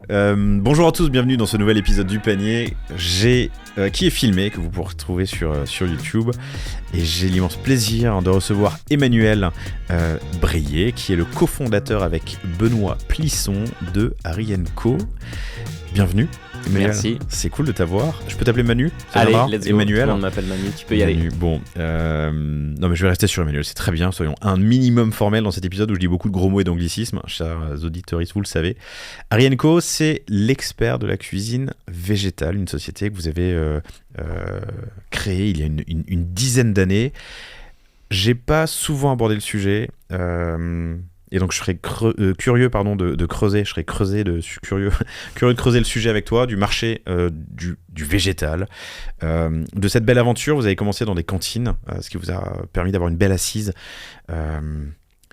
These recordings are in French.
Bonjour à tous, bienvenue dans ce nouvel épisode du panier qui est filmé, que vous pourrez retrouver sur YouTube. Et j'ai l'immense plaisir de recevoir Emmanuel Breillet, qui est le cofondateur avec Benoît Plisson de Harry & Co. Bienvenue. Emmanuel, merci. C'est cool de t'avoir. Je peux t'appeler Manu? Allez, let's go. Emmanuel. Tout le monde m'appelle Manu, tu peux y aller. Bon, non mais je vais rester sur Emmanuel, c'est très bien. Soyons un minimum formel dans cet épisode où je dis beaucoup de gros mots et d'anglicismes. Chers auditeurs, vous le savez. Harry & Co, c'est l'expert de la cuisine végétale, une société que vous avez créée il y a une dizaine d'années. J'ai pas souvent abordé le sujet. Et donc je serais curieux de creuser, curieux de creuser le sujet avec toi, du marché du végétal, de cette belle aventure. Vous avez commencé dans des cantines, ce qui vous a permis d'avoir une belle assise.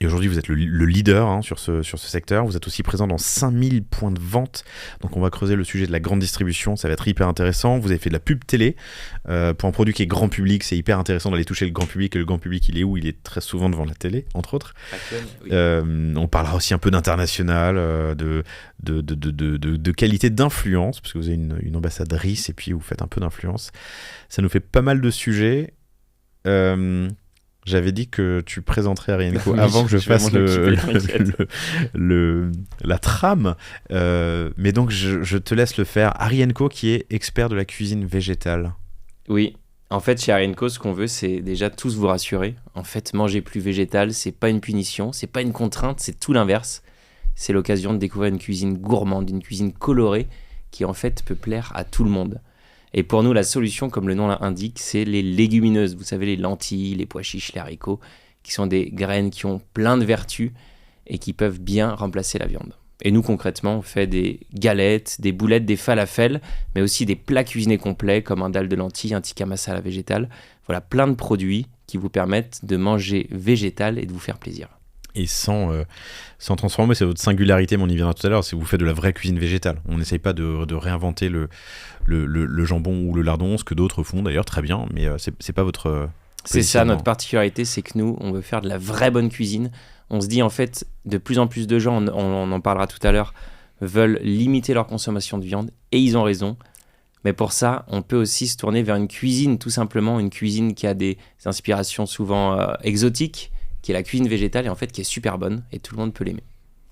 Et aujourd'hui, vous êtes le leader sur ce secteur. Vous êtes aussi présent dans 5000 points de vente. Donc, on va creuser le sujet de la grande distribution. Ça va être hyper intéressant. Vous avez fait de la pub télé pour un produit qui est grand public. C'est hyper intéressant d'aller toucher le grand public. Et le grand public, il est où? Il est très souvent devant la télé, entre autres. Oui. On parlera aussi un peu d'international, de qualité d'influence, parce que vous avez une ambassadrice et puis vous faites un peu d'influence. Ça nous fait pas mal de sujets. J'avais dit que tu présenterais Harry & Co avant que je fasse la trame. Mais donc, je te laisse le faire. Harry & Co qui est expert de la cuisine végétale. Oui. En fait, chez Harry & Co, ce qu'on veut, c'est déjà tous vous rassurer. En fait, manger plus végétal, c'est pas une punition, c'est pas une contrainte, c'est tout l'inverse. C'est l'occasion de découvrir une cuisine gourmande, une cuisine colorée qui, en fait, peut plaire à tout le monde. Et pour nous, la solution, comme le nom l'indique, c'est les légumineuses. Vous savez, les lentilles, les pois chiches, les haricots, qui sont des graines qui ont plein de vertus et qui peuvent bien remplacer la viande. Et nous, concrètement, on fait des galettes, des boulettes, des falafels, mais aussi des plats cuisinés complets, comme un dalle de lentilles, un tikka masala végétal. Voilà, plein de produits qui vous permettent de manger végétal et de vous faire plaisir. Et sans transformer, c'est votre singularité, mais on y viendra tout à l'heure, c'est que vous faites de la vraie cuisine végétale. On n'essaye pas de réinventer le jambon ou le lardon, ce que d'autres font d'ailleurs très bien, mais c'est pas votre... C'est ça, notre particularité, c'est que nous, on veut faire de la vraie bonne cuisine. On se dit en fait, de plus en plus de gens, on en parlera tout à l'heure, veulent limiter leur consommation de viande, et ils ont raison. Mais pour ça, on peut aussi se tourner vers une cuisine, tout simplement, une cuisine qui a des inspirations souvent exotiques, qui est la cuisine végétale et en fait qui est super bonne et tout le monde peut l'aimer.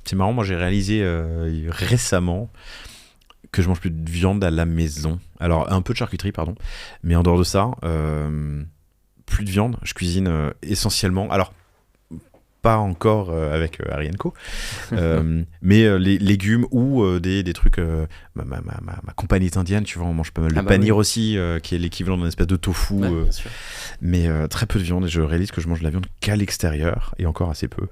C'est marrant, moi j'ai réalisé récemment que je mange plus de viande à la maison. Alors un peu de charcuterie, pardon, mais en dehors de ça, plus de viande. Je cuisine essentiellement, alors pas encore avec Harry & Co, mais les légumes ou des trucs. Ma compagne est indienne, tu vois, on mange pas mal de paneer aussi, qui est l'équivalent d'un espèce de tofu, mais très peu de viande. Et je réalise que je mange de la viande qu'à l'extérieur et encore assez peu.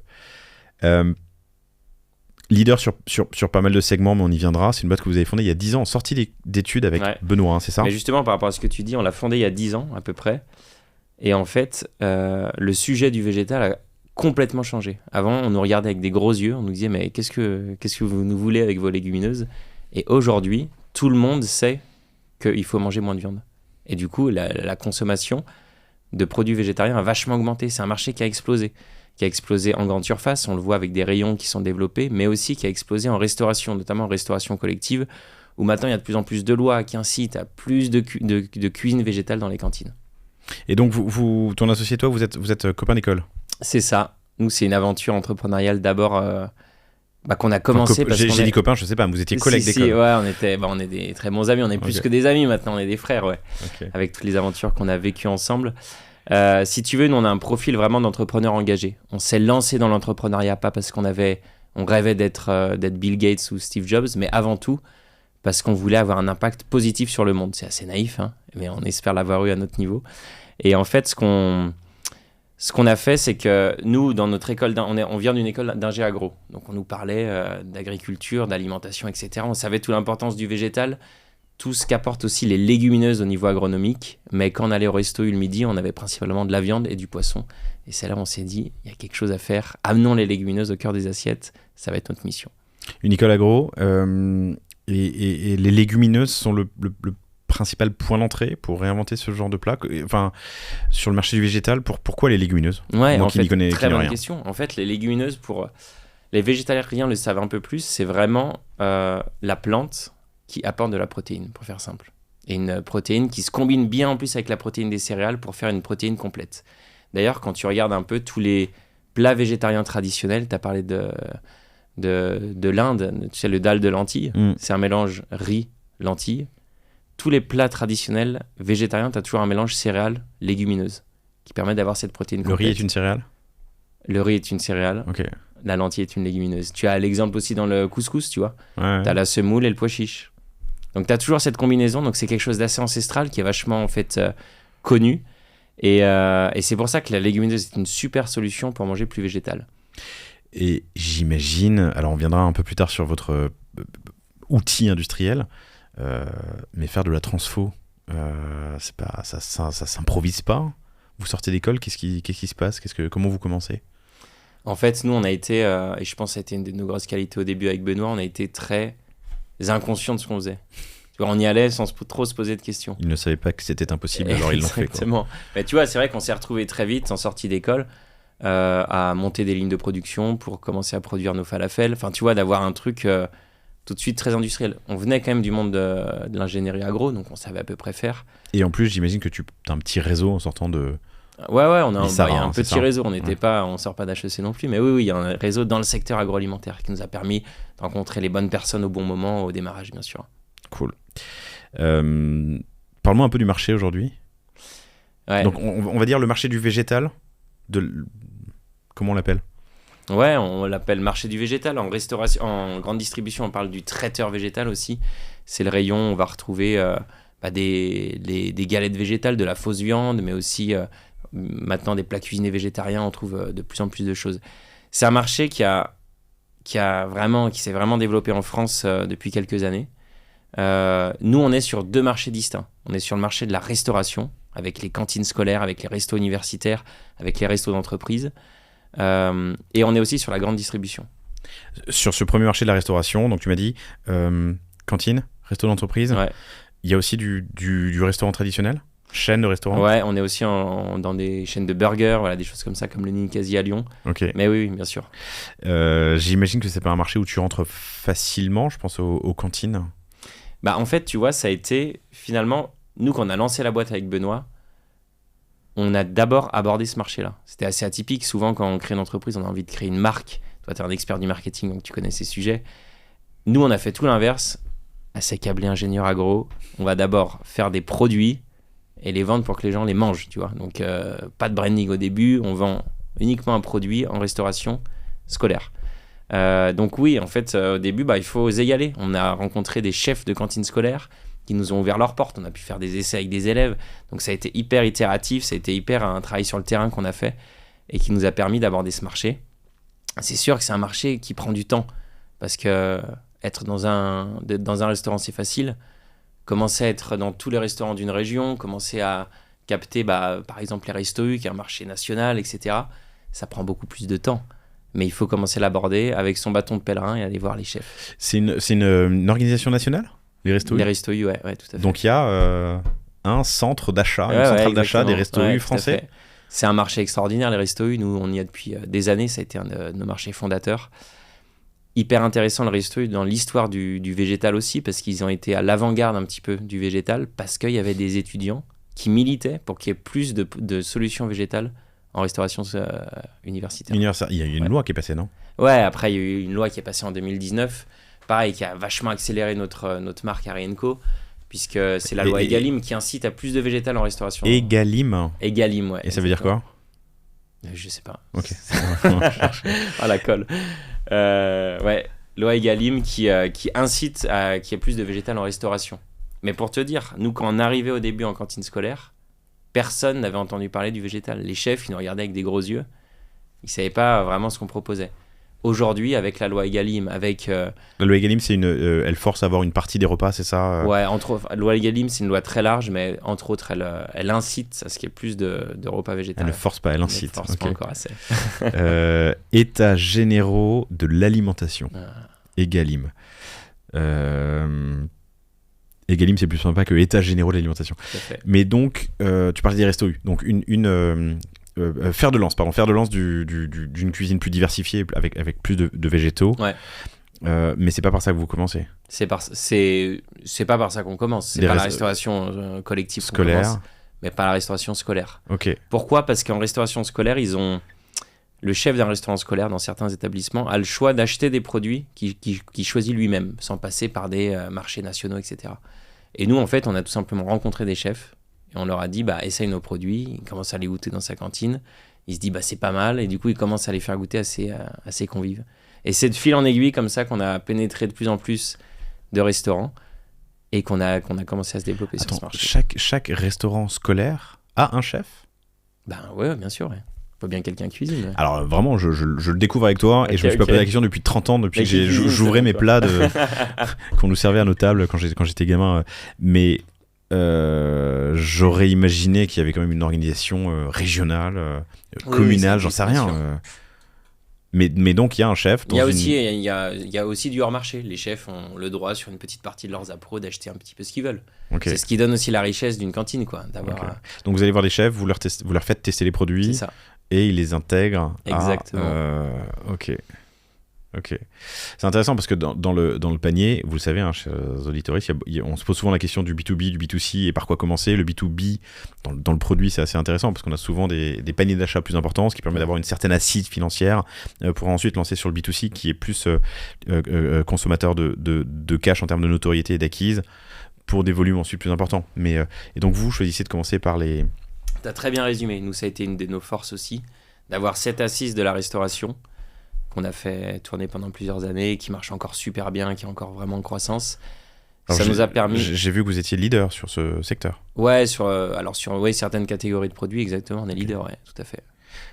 Leader sur pas mal de segments, mais on y viendra. C'est une boîte que vous avez fondée il y a 10 ans, en sortie d'études avec Benoît, c'est ça? Mais justement, par rapport à ce que tu dis, on l'a fondée il y a 10 ans à peu près. Et en fait, le sujet du végétal a complètement changé. Avant, on nous regardait avec des gros yeux, on nous disait mais qu'est-ce que vous nous voulez avec vos légumineuses? Et aujourd'hui, tout le monde sait qu'il faut manger moins de viande. Et du coup, la consommation de produits végétariens a vachement augmenté. C'est un marché qui a explosé en grande surface, on le voit avec des rayons qui sont développés, mais aussi qui a explosé en restauration, notamment en restauration collective, où maintenant il y a de plus en plus de lois qui incitent à plus de cuisine végétale dans les cantines. Et donc, ton associé et toi, vous êtes copains d'école? C'est ça. Nous, c'est une aventure entrepreneuriale d'abord qu'on a commencé. J'ai dit copains, je sais pas, vous étiez collègues d'école. Si, ouais, on est des très bons amis. On est plus que des amis maintenant, on est des frères, ouais. Okay. Avec toutes les aventures qu'on a vécues ensemble. Si tu veux, nous, on a un profil vraiment d'entrepreneur engagé. On s'est lancé dans l'entrepreneuriat, pas parce on rêvait d'être Bill Gates ou Steve Jobs, mais avant tout parce qu'on voulait avoir un impact positif sur le monde. C'est assez naïf, hein, mais on espère l'avoir eu à notre niveau. Et en fait, ce qu'on a fait, c'est que nous, dans notre école, on vient d'une école d'ingé agro. Donc, on nous parlait d'agriculture, d'alimentation, etc. On savait toute l'importance du végétal, tout ce qu'apportent aussi les légumineuses au niveau agronomique. Mais quand on allait au resto le midi, on avait principalement de la viande et du poisson. Et c'est là où on s'est dit, il y a quelque chose à faire. Amenons les légumineuses au cœur des assiettes. Ça va être notre mission. Une école agro, et les légumineuses sont le principal point d'entrée pour réinventer ce genre de plat, enfin sur le marché du végétal. Pourquoi les légumineuses? Ouais, en fait, très bonne question. En fait, les légumineuses, Les végétariens le savent un peu plus, c'est vraiment la plante qui apporte de la protéine, pour faire simple. Et une protéine qui se combine bien en plus avec la protéine des céréales pour faire une protéine complète. D'ailleurs, quand tu regardes un peu tous les plats végétariens traditionnels, tu as parlé de l'Inde, tu sais, le dal de lentilles, c'est un mélange riz-lentilles. Tous les plats traditionnels végétariens, tu as toujours un mélange céréales-légumineuses qui permet d'avoir cette protéine complète. Le riz est une céréale ? Le riz est une céréale. Ok. La lentille est une légumineuse. Tu as l'exemple aussi dans le couscous, tu vois. Ouais. Tu as la semoule et le pois chiche. Donc, tu as toujours cette combinaison. Donc, c'est quelque chose d'assez ancestral qui est vachement, en fait, connu. Et c'est pour ça que la légumineuse est une super solution pour manger plus végétal. Et j'imagine, alors on viendra un peu plus tard sur votre outil industriel, mais faire de la transfo, c'est pas, ça s'improvise pas. Vous sortez d'école, qu'est-ce qui se passe ? Comment vous commencez ? En fait, nous, on a été, et je pense que ça a été une de nos grosses qualités au début avec Benoît, on a été très inconscients de ce qu'on faisait. Tu vois, on y allait sans trop se poser de questions. Ils ne savaient pas que c'était impossible, alors ils l'ont fait. Exactement. Mais tu vois, c'est vrai qu'on s'est retrouvés très vite en sortie d'école à monter des lignes de production pour commencer à produire nos falafels. Enfin, tu vois, d'avoir un truc tout de suite très industriel. On venait quand même du monde de l'ingénierie agro, donc on savait à peu près faire. Et en plus, j'imagine que tu as un petit réseau en sortant de... Ouais, on a il y a un petit réseau. On sort pas d'HEC non plus, mais oui, il y a un réseau dans le secteur agroalimentaire qui nous a permis de rencontrer les bonnes personnes au bon moment, au démarrage, bien sûr. Cool. Parle-moi un peu du marché aujourd'hui. Ouais. Donc, on va dire le marché du végétal. Comment on l'appelle ? Ouais, on l'appelle marché du végétal. En restauration, en grande distribution, on parle du traiteur végétal aussi. C'est le rayon où on va retrouver des galettes végétales, de la fausse viande, mais aussi maintenant des plats cuisinés végétariens. On trouve de plus en plus de choses. C'est un marché qui s'est vraiment développé en France depuis quelques années. Nous, on est sur 2 marchés distincts. On est sur le marché de la restauration, avec les cantines scolaires, avec les restos universitaires, avec les restos d'entreprise. Et on est aussi sur la grande distribution. Sur ce premier marché de la restauration, donc tu m'as dit cantine, resto d'entreprise. Ouais. Il y a aussi du restaurant traditionnel, chaîne de restaurants. Ouais, on est aussi dans des chaînes de burgers, voilà, des choses comme ça, comme le Ninkasi à Lyon. Ok. Mais oui, bien sûr. J'imagine que c'est pas un marché où tu rentres facilement, je pense aux cantines. Bah, en fait, tu vois, ça a été finalement, nous, quand on a lancé la boîte avec Benoît, on a d'abord abordé ce marché-là. C'était assez atypique. Souvent, quand on crée une entreprise, on a envie de créer une marque. Toi, tu es un expert du marketing, donc tu connais ces sujets. Nous, on a fait tout l'inverse. Assez câblé ingénieur agro. On va d'abord faire des produits et les vendre pour que les gens les mangent, tu vois. Donc, pas de branding au début. On vend uniquement un produit en restauration scolaire. Donc oui, en fait, au début, il faut oser y aller. On a rencontré des chefs de cantines scolaires qui nous ont ouvert leurs portes. On a pu faire des essais avec des élèves. Donc ça a été hyper itératif, ça a été hyper un travail sur le terrain qu'on a fait et qui nous a permis d'aborder ce marché. C'est sûr que c'est un marché qui prend du temps parce que être dans un restaurant, c'est facile. Commencer à être dans tous les restaurants d'une région, commencer à capter, par exemple, les Restos U, qui est un marché national, etc., ça prend beaucoup plus de temps. Mais il faut commencer à l'aborder avec son bâton de pèlerin et aller voir les chefs. C'est une organisation nationale, les Restos U ? Les Restos U, ouais, tout à fait. Donc il y a un centre d'achat, une centrale d'achat des Restos U français. C'est un marché extraordinaire, les Restos U. Nous, on y est depuis des années. Ça a été un de nos marchés fondateurs. Hyper intéressant, le Resto U, dans l'histoire du végétal aussi, parce qu'ils ont été à l'avant-garde un petit peu du végétal, parce qu'il y avait des étudiants qui militaient pour qu'il y ait plus de solutions végétales en restauration universitaire. Il y a eu une loi qui est passée, non ? Ouais, après, il y a eu une loi qui est passée en 2019, pareil, qui a vachement accéléré notre marque Ariane Co, puisque c'est la loi Egalim qui incite à plus de végétal en restauration. Egalim, ouais. Et ça veut dire quoi ? Je sais pas. Ok. Ah, la colle. Ouais, loi Egalim qui incite à qu'il y ait plus de végétal en restauration. Mais pour te dire, nous, quand on arrivait au début en cantine scolaire, personne n'avait entendu parler du végétal. Les chefs, ils nous regardaient avec des gros yeux. Ils ne savaient pas vraiment ce qu'on proposait. Aujourd'hui, avec la loi Egalim, La loi Egalim, elle force à avoir une partie des repas, c'est ça ? Ouais, entre autres. La loi Egalim, c'est une loi très large, mais entre autres, elle incite à ce qu'il y ait plus de repas végétariens. Elle ne force pas, elle incite. Elle ne force pas encore assez. États généraux de l'alimentation. Egalim. Egalim, c'est plus sympa que États généraux de l'alimentation. Mais donc, tu parlais des Restos U. Donc, Faire de lance d'une cuisine plus diversifiée avec plus de végétaux. Ouais. Mais c'est pas par ça que vous commencez. C'est pas par ça qu'on commence. C'est pas la restauration collective scolaire, mais pas la restauration scolaire. Ok. Pourquoi ? Parce qu'en restauration scolaire, le chef d'un restaurant scolaire dans certains établissements a le choix d'acheter des produits qu'il choisit lui-même, sans passer par des marchés nationaux, etc. Et nous, en fait, on a tout simplement rencontré des chefs et on leur a dit, essaye nos produits. Il commence à les goûter dans sa cantine. Il se dit, c'est pas mal. Et du coup, il commence à les faire goûter à ses convives. Et c'est de fil en aiguille comme ça qu'on a pénétré de plus en plus de restaurants et qu'on a commencé à se développer sur ce marché. Chaque restaurant scolaire a un chef ? Ouais, bien sûr. Ouais. Faut bien quelqu'un cuisine. Ouais. Alors vraiment, je le découvre avec toi et je me suis pas posé la question depuis 30 ans, depuis que j'ouvrais mes plats qu'on nous servait à nos tables quand j'étais gamin. Mais j'aurais imaginé qu'il y avait quand même une organisation régionale, communale, j'en sais rien. Mais donc il y a un chef. Il y a aussi du hors marché. Les chefs ont le droit sur une petite partie de leurs appros d'acheter un petit peu ce qu'ils veulent. Okay. C'est ce qui donne aussi la richesse d'une cantine, quoi. Donc vous allez voir les chefs, vous leur faites tester les produits. C'est ça. Et ils les intègrent. Exactement. Ok. C'est intéressant parce que dans le panier, vous le savez, chers auditeurs, on se pose souvent la question du B2B, du B2C et par quoi commencer. Le B2B, dans le produit, c'est assez intéressant parce qu'on a souvent des paniers d'achat plus importants, ce qui permet d'avoir une certaine assise financière pour ensuite lancer sur le B2C qui est plus consommateur de cash en termes de notoriété et d'acquise pour des volumes ensuite plus importants. Et donc vous choisissez de commencer par les... T'as très bien résumé. Nous, ça a été une de nos forces aussi, d'avoir cette assise de la restauration qu'on a fait tourner pendant plusieurs années, qui marche encore super bien, qui est encore vraiment en croissance. Alors ça nous a permis... J'ai vu que vous étiez leader sur ce secteur. Ouais, sur certaines catégories de produits, exactement, on est leader, ouais, tout à fait.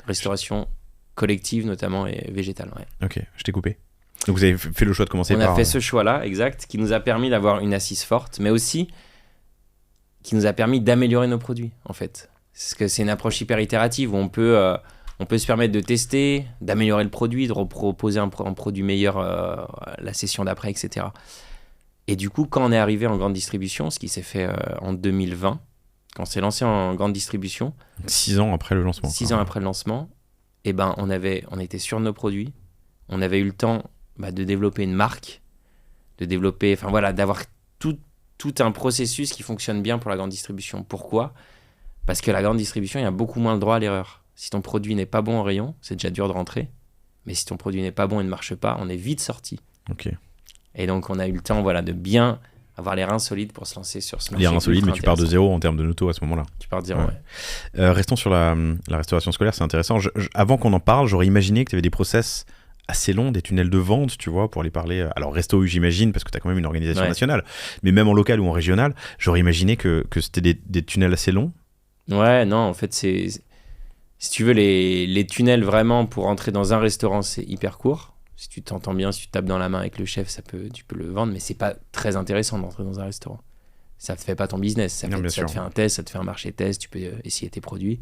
Restauration collective notamment et végétale, ouais. Ok, je t'ai coupé. Donc vous avez fait le choix de commencer par... On a fait ce choix-là, exact, qui nous a permis d'avoir une assise forte, mais aussi qui nous a permis d'améliorer nos produits, en fait. Parce que c'est une approche hyper itérative où on peut se permettre de tester, d'améliorer le produit, de reproposer un produit meilleur la session d'après, etc. Et du coup, quand on est arrivé en grande distribution, ce qui s'est fait en 2020, quand on s'est lancé en grande distribution... 6 ans après le lancement. 6 ans après le lancement, on était sur nos produits, on avait eu le temps de développer une marque, d'avoir tout un processus qui fonctionne bien pour la grande distribution. Pourquoi ? Parce que la grande distribution, il y a beaucoup moins le droit à l'erreur. Si ton produit n'est pas bon en rayon, c'est déjà dur de rentrer. Mais si ton produit n'est pas bon et ne marche pas, on est vite sorti. Ok. Et donc, on a eu le temps de bien avoir les reins solides pour se lancer sur ce marché. Les reins solides, mais tu pars de zéro en termes de noto à ce moment-là. Tu pars de zéro, ouais. Restons sur la restauration scolaire, c'est intéressant. Avant qu'on en parle, j'aurais imaginé que tu avais des process assez longs, des tunnels de vente, tu vois, pour aller parler... Alors, Resto U, j'imagine, parce que tu as quand même une organisation nationale. Mais même en local ou en régional, j'aurais imaginé que c'était des tunnels assez longs. Ouais, non, en fait, si tu veux, les tunnels vraiment pour entrer dans un restaurant, c'est hyper court. Si tu t'entends bien, si tu tapes dans la main avec le chef, tu peux le vendre, mais c'est pas très intéressant d'entrer dans un restaurant. Ça te fait pas ton business, ça te fait un test, ça te fait un marché test, tu peux essayer tes produits.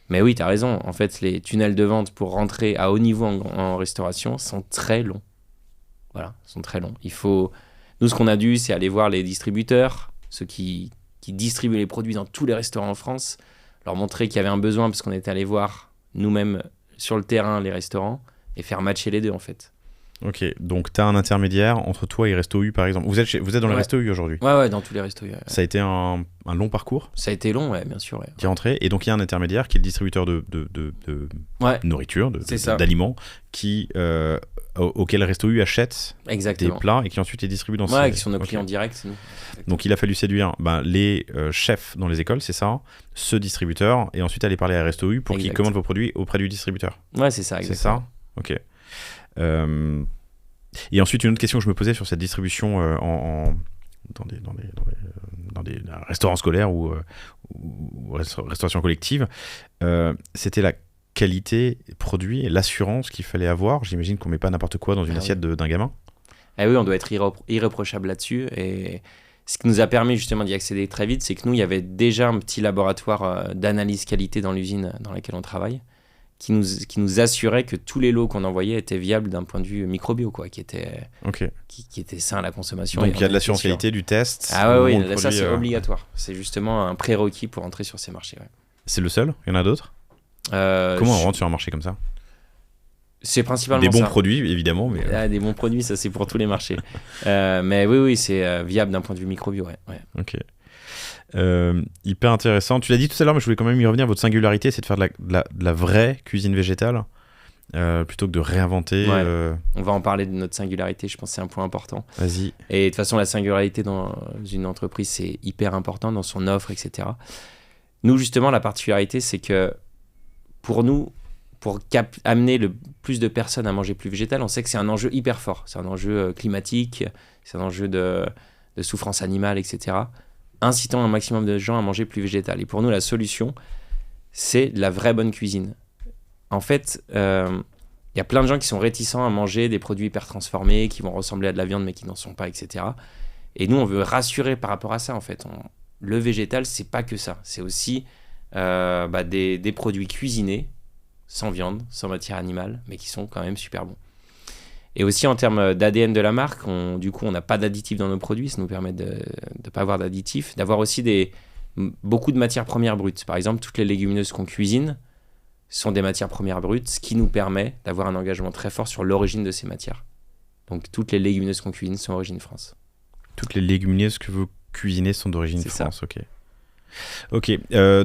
Mais oui, t'as raison, en fait, les tunnels de vente pour rentrer à haut niveau en restauration sont très longs. Voilà, sont très longs. Nous, ce qu'on a dû, c'est aller voir les distributeurs, ceux qui distribuent les produits dans tous les restaurants en France, leur montrer qu'il y avait un besoin parce qu'on était allé voir nous-mêmes sur le terrain les restaurants et faire matcher les deux en fait. Ok, donc tu as un intermédiaire entre toi et Resto U par exemple. Vous êtes dans les Resto U aujourd'hui ? Ouais, dans tous les Restos U. Ouais. Ça a été un long parcours ? Ça a été long, ouais, bien sûr. Ouais. Qui est rentré, et donc il y a un intermédiaire qui est le distributeur de nourriture, d'aliments, auquel Resto U achète des plats et qui ensuite les distribue dans qui sont nos clients directs. Nous. Donc il a fallu séduire les chefs dans les écoles, c'est ça, ce distributeur, et ensuite aller parler à Resto U pour qu'ils commandent vos produits auprès du distributeur. Ouais, c'est ça, exactement. C'est ça ? Ok. Et ensuite, une autre question que je me posais sur cette distribution dans des restaurants scolaires ou restauration collective, c'était la qualité produit et l'assurance qu'il fallait avoir. J'imagine qu'on met pas n'importe quoi dans une assiette d'un gamin. Eh oui, on doit être irréprochable là-dessus. Et ce qui nous a permis justement d'y accéder très vite, c'est que nous, il y avait déjà un petit laboratoire d'analyse qualité dans l'usine dans laquelle on travaille, qui nous assurait que tous les lots qu'on envoyait étaient viables d'un point de vue microbio, quoi, qui était sain à la consommation. Donc il y a de l'assurance qualité, du test. Ah oui, ça c'est obligatoire. C'est justement un prérequis pour entrer sur ces marchés. Ouais. C'est le seul ? Il y en a d'autres ? Comment on rentre sur un marché comme ça? C'est principalement des bons ça. produits, évidemment. Mais... des bons produits, ça c'est pour tous les marchés. Mais oui, c'est viable d'un point de vue microbio. Ouais. Ok. Hyper intéressant. Tu l'as dit tout à l'heure, mais je voulais quand même y revenir. Votre singularité, c'est de faire de la vraie cuisine végétale plutôt que de réinventer. On va en parler de notre singularité, je pense que c'est un point important. Vas-y. Et de toute façon, la singularité dans une entreprise, c'est hyper important dans son offre, etc. Nous, justement, la particularité, c'est que pour nous, pour amener le plus de personnes à manger plus végétal, on sait que c'est un enjeu hyper fort. C'est un enjeu climatique, c'est un enjeu de souffrance animale, etc. Incitant un maximum de gens à manger plus végétal. Et pour nous, la solution, c'est de la vraie bonne cuisine. En fait, y a plein de gens qui sont réticents à manger des produits hyper transformés, qui vont ressembler à de la viande, mais qui n'en sont pas, etc. Et nous, on veut rassurer par rapport à ça, en fait. Le végétal, c'est pas que ça. C'est aussi des produits cuisinés, sans viande, sans matière animale, mais qui sont quand même super bons. Et aussi en termes d'ADN de la marque, on n'a pas d'additifs dans nos produits, ça nous permet de ne pas avoir d'additifs, d'avoir aussi beaucoup de matières premières brutes. Par exemple, toutes les légumineuses qu'on cuisine sont des matières premières brutes, ce qui nous permet d'avoir un engagement très fort sur l'origine de ces matières. Donc toutes les légumineuses qu'on cuisine sont d'origine France. Toutes les légumineuses que vous cuisinez sont d'origine France, ça. Ok,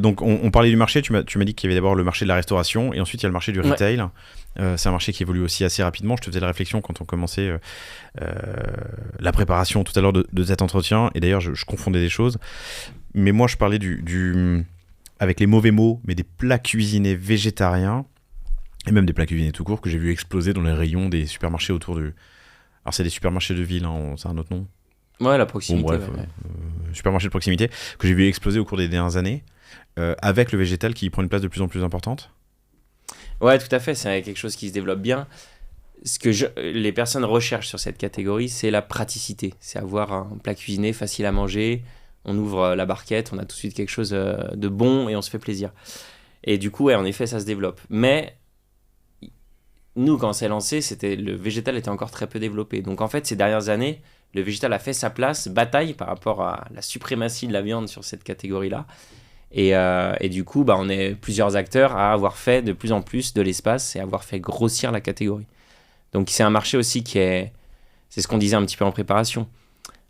donc on parlait du marché, tu m'as dit qu'il y avait d'abord le marché de la restauration et ensuite il y a le marché du retail. C'est un marché qui évolue aussi assez rapidement. Je te faisais la réflexion quand on commençait la préparation tout à l'heure de cet entretien, et d'ailleurs je confondais des choses. Mais moi je parlais avec les mauvais mots, mais des plats cuisinés végétariens, et même des plats cuisinés tout court, que j'ai vu exploser dans les rayons des supermarchés autour du... Alors c'est des supermarchés de ville, hein, c'est un autre nom. Ouais, la proximité. Bon, bref, supermarché de proximité que j'ai vu exploser au cours des dernières années, avec le végétal qui prend une place de plus en plus importante. Ouais, tout à fait, c'est quelque chose qui se développe bien. Ce que les personnes recherchent sur cette catégorie, c'est la praticité. C'est avoir un plat cuisiné facile à manger, on ouvre la barquette, on a tout de suite quelque chose de bon et on se fait plaisir. Et du coup, ouais, en effet, ça se développe. Mais nous, quand on s'est lancé, le végétal était encore très peu développé. Donc en fait, ces dernières années, le végétal a fait sa place, bataille par rapport à la suprématie de la viande sur cette catégorie-là. Et du coup, on est plusieurs acteurs à avoir fait de plus en plus de l'espace et avoir fait grossir la catégorie. Donc c'est un marché aussi c'est ce qu'on disait un petit peu en préparation.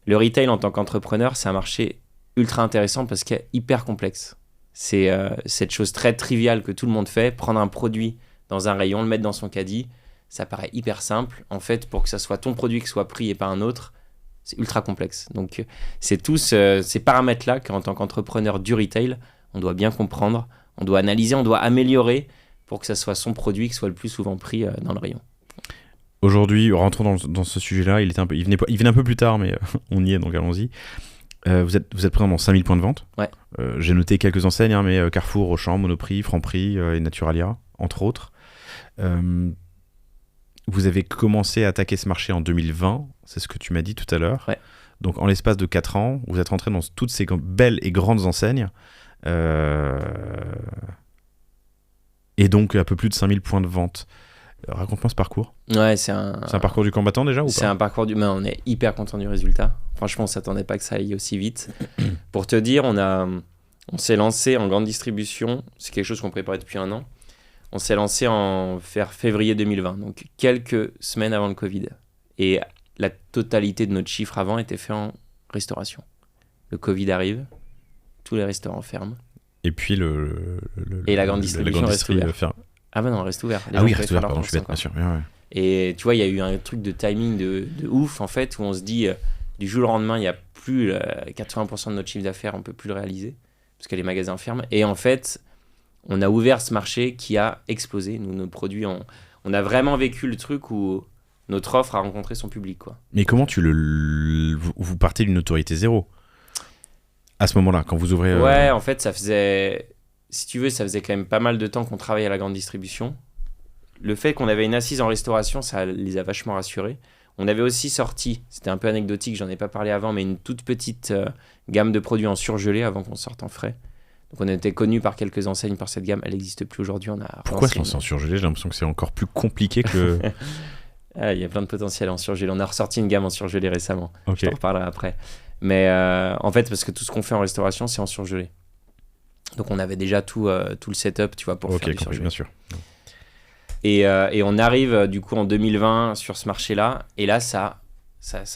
Le retail en tant qu'entrepreneur, c'est un marché ultra intéressant parce qu'il est hyper complexe. C'est cette chose très triviale que tout le monde fait, prendre un produit dans un rayon, le mettre dans son caddie, ça paraît hyper simple. En fait, pour que ça soit ton produit qui soit pris et pas un autre, c'est ultra complexe. Donc, c'est tous ces paramètres-là qu'en tant qu'entrepreneur du retail, on doit bien comprendre, on doit analyser, on doit améliorer pour que ça soit son produit qui soit le plus souvent pris dans le rayon. Aujourd'hui, rentrons dans ce sujet-là. Il venait un peu plus tard, mais on y est, donc allons-y. Vous êtes présent dans 5000 points de vente. Ouais. J'ai noté quelques enseignes, mais Carrefour, Auchan, Monoprix, Franprix et Naturalia, entre autres. Vous avez commencé à attaquer ce marché en 2020, c'est ce que tu m'as dit tout à l'heure. Ouais. Donc en l'espace de 4 ans, vous êtes rentré dans toutes ces belles et grandes enseignes. Et donc un peu plus de 5000 points de vente. Raconte-moi ce parcours. Ouais, c'est un parcours du combattant déjà ou pas? C'est un parcours du... Mais on est hyper content du résultat. Franchement, on ne s'attendait pas que ça aille aussi vite. Pour te dire, on s'est lancé en grande distribution. C'est quelque chose qu'on préparait depuis 1 an. On s'est lancé vers février 2020, donc quelques semaines avant le Covid. Et la totalité de notre chiffre avant était fait en restauration. Le Covid arrive, tous les restaurants ferment. Et puis et la grande distribution reste ouverte. Ah ben non, reste ouvert. Reste ouvert, pardon, je suis bête, bien sûr. Ouais. Et tu vois, il y a eu un truc de timing de ouf, en fait, où on se dit, du jour au lendemain, il n'y a plus 80% de notre chiffre d'affaires, on ne peut plus le réaliser, parce que les magasins ferment. Et en fait, on a ouvert ce marché qui a explosé. Nous, nos produits, on a vraiment vécu le truc où notre offre a rencontré son public, quoi. Mais comment vous partez d'une autorité zéro à ce moment-là, quand vous ouvrez... Ouais, en fait, ça faisait quand même pas mal de temps qu'on travaillait à la grande distribution. Le fait qu'on avait une assise en restauration, ça les a vachement rassurés. On avait aussi sorti, c'était un peu anecdotique, j'en ai pas parlé avant, mais une toute petite gamme de produits en surgelé avant qu'on sorte en frais. Donc on était connu par quelques enseignes par cette gamme, elle n'existe plus aujourd'hui. Pourquoi se lancer en surgelé? J'ai l'impression que c'est encore plus compliqué que... Il y a plein de potentiel en surgelé. On a ressorti une gamme en surgelé récemment. Okay. Je t'en reparlerai après. Mais en fait, parce que tout ce qu'on fait en restauration, c'est en surgelé. Donc on avait déjà tout le setup, tu vois, pour faire du surgelé. Bien sûr. Et on arrive du coup en 2020 sur ce marché-là, et là ça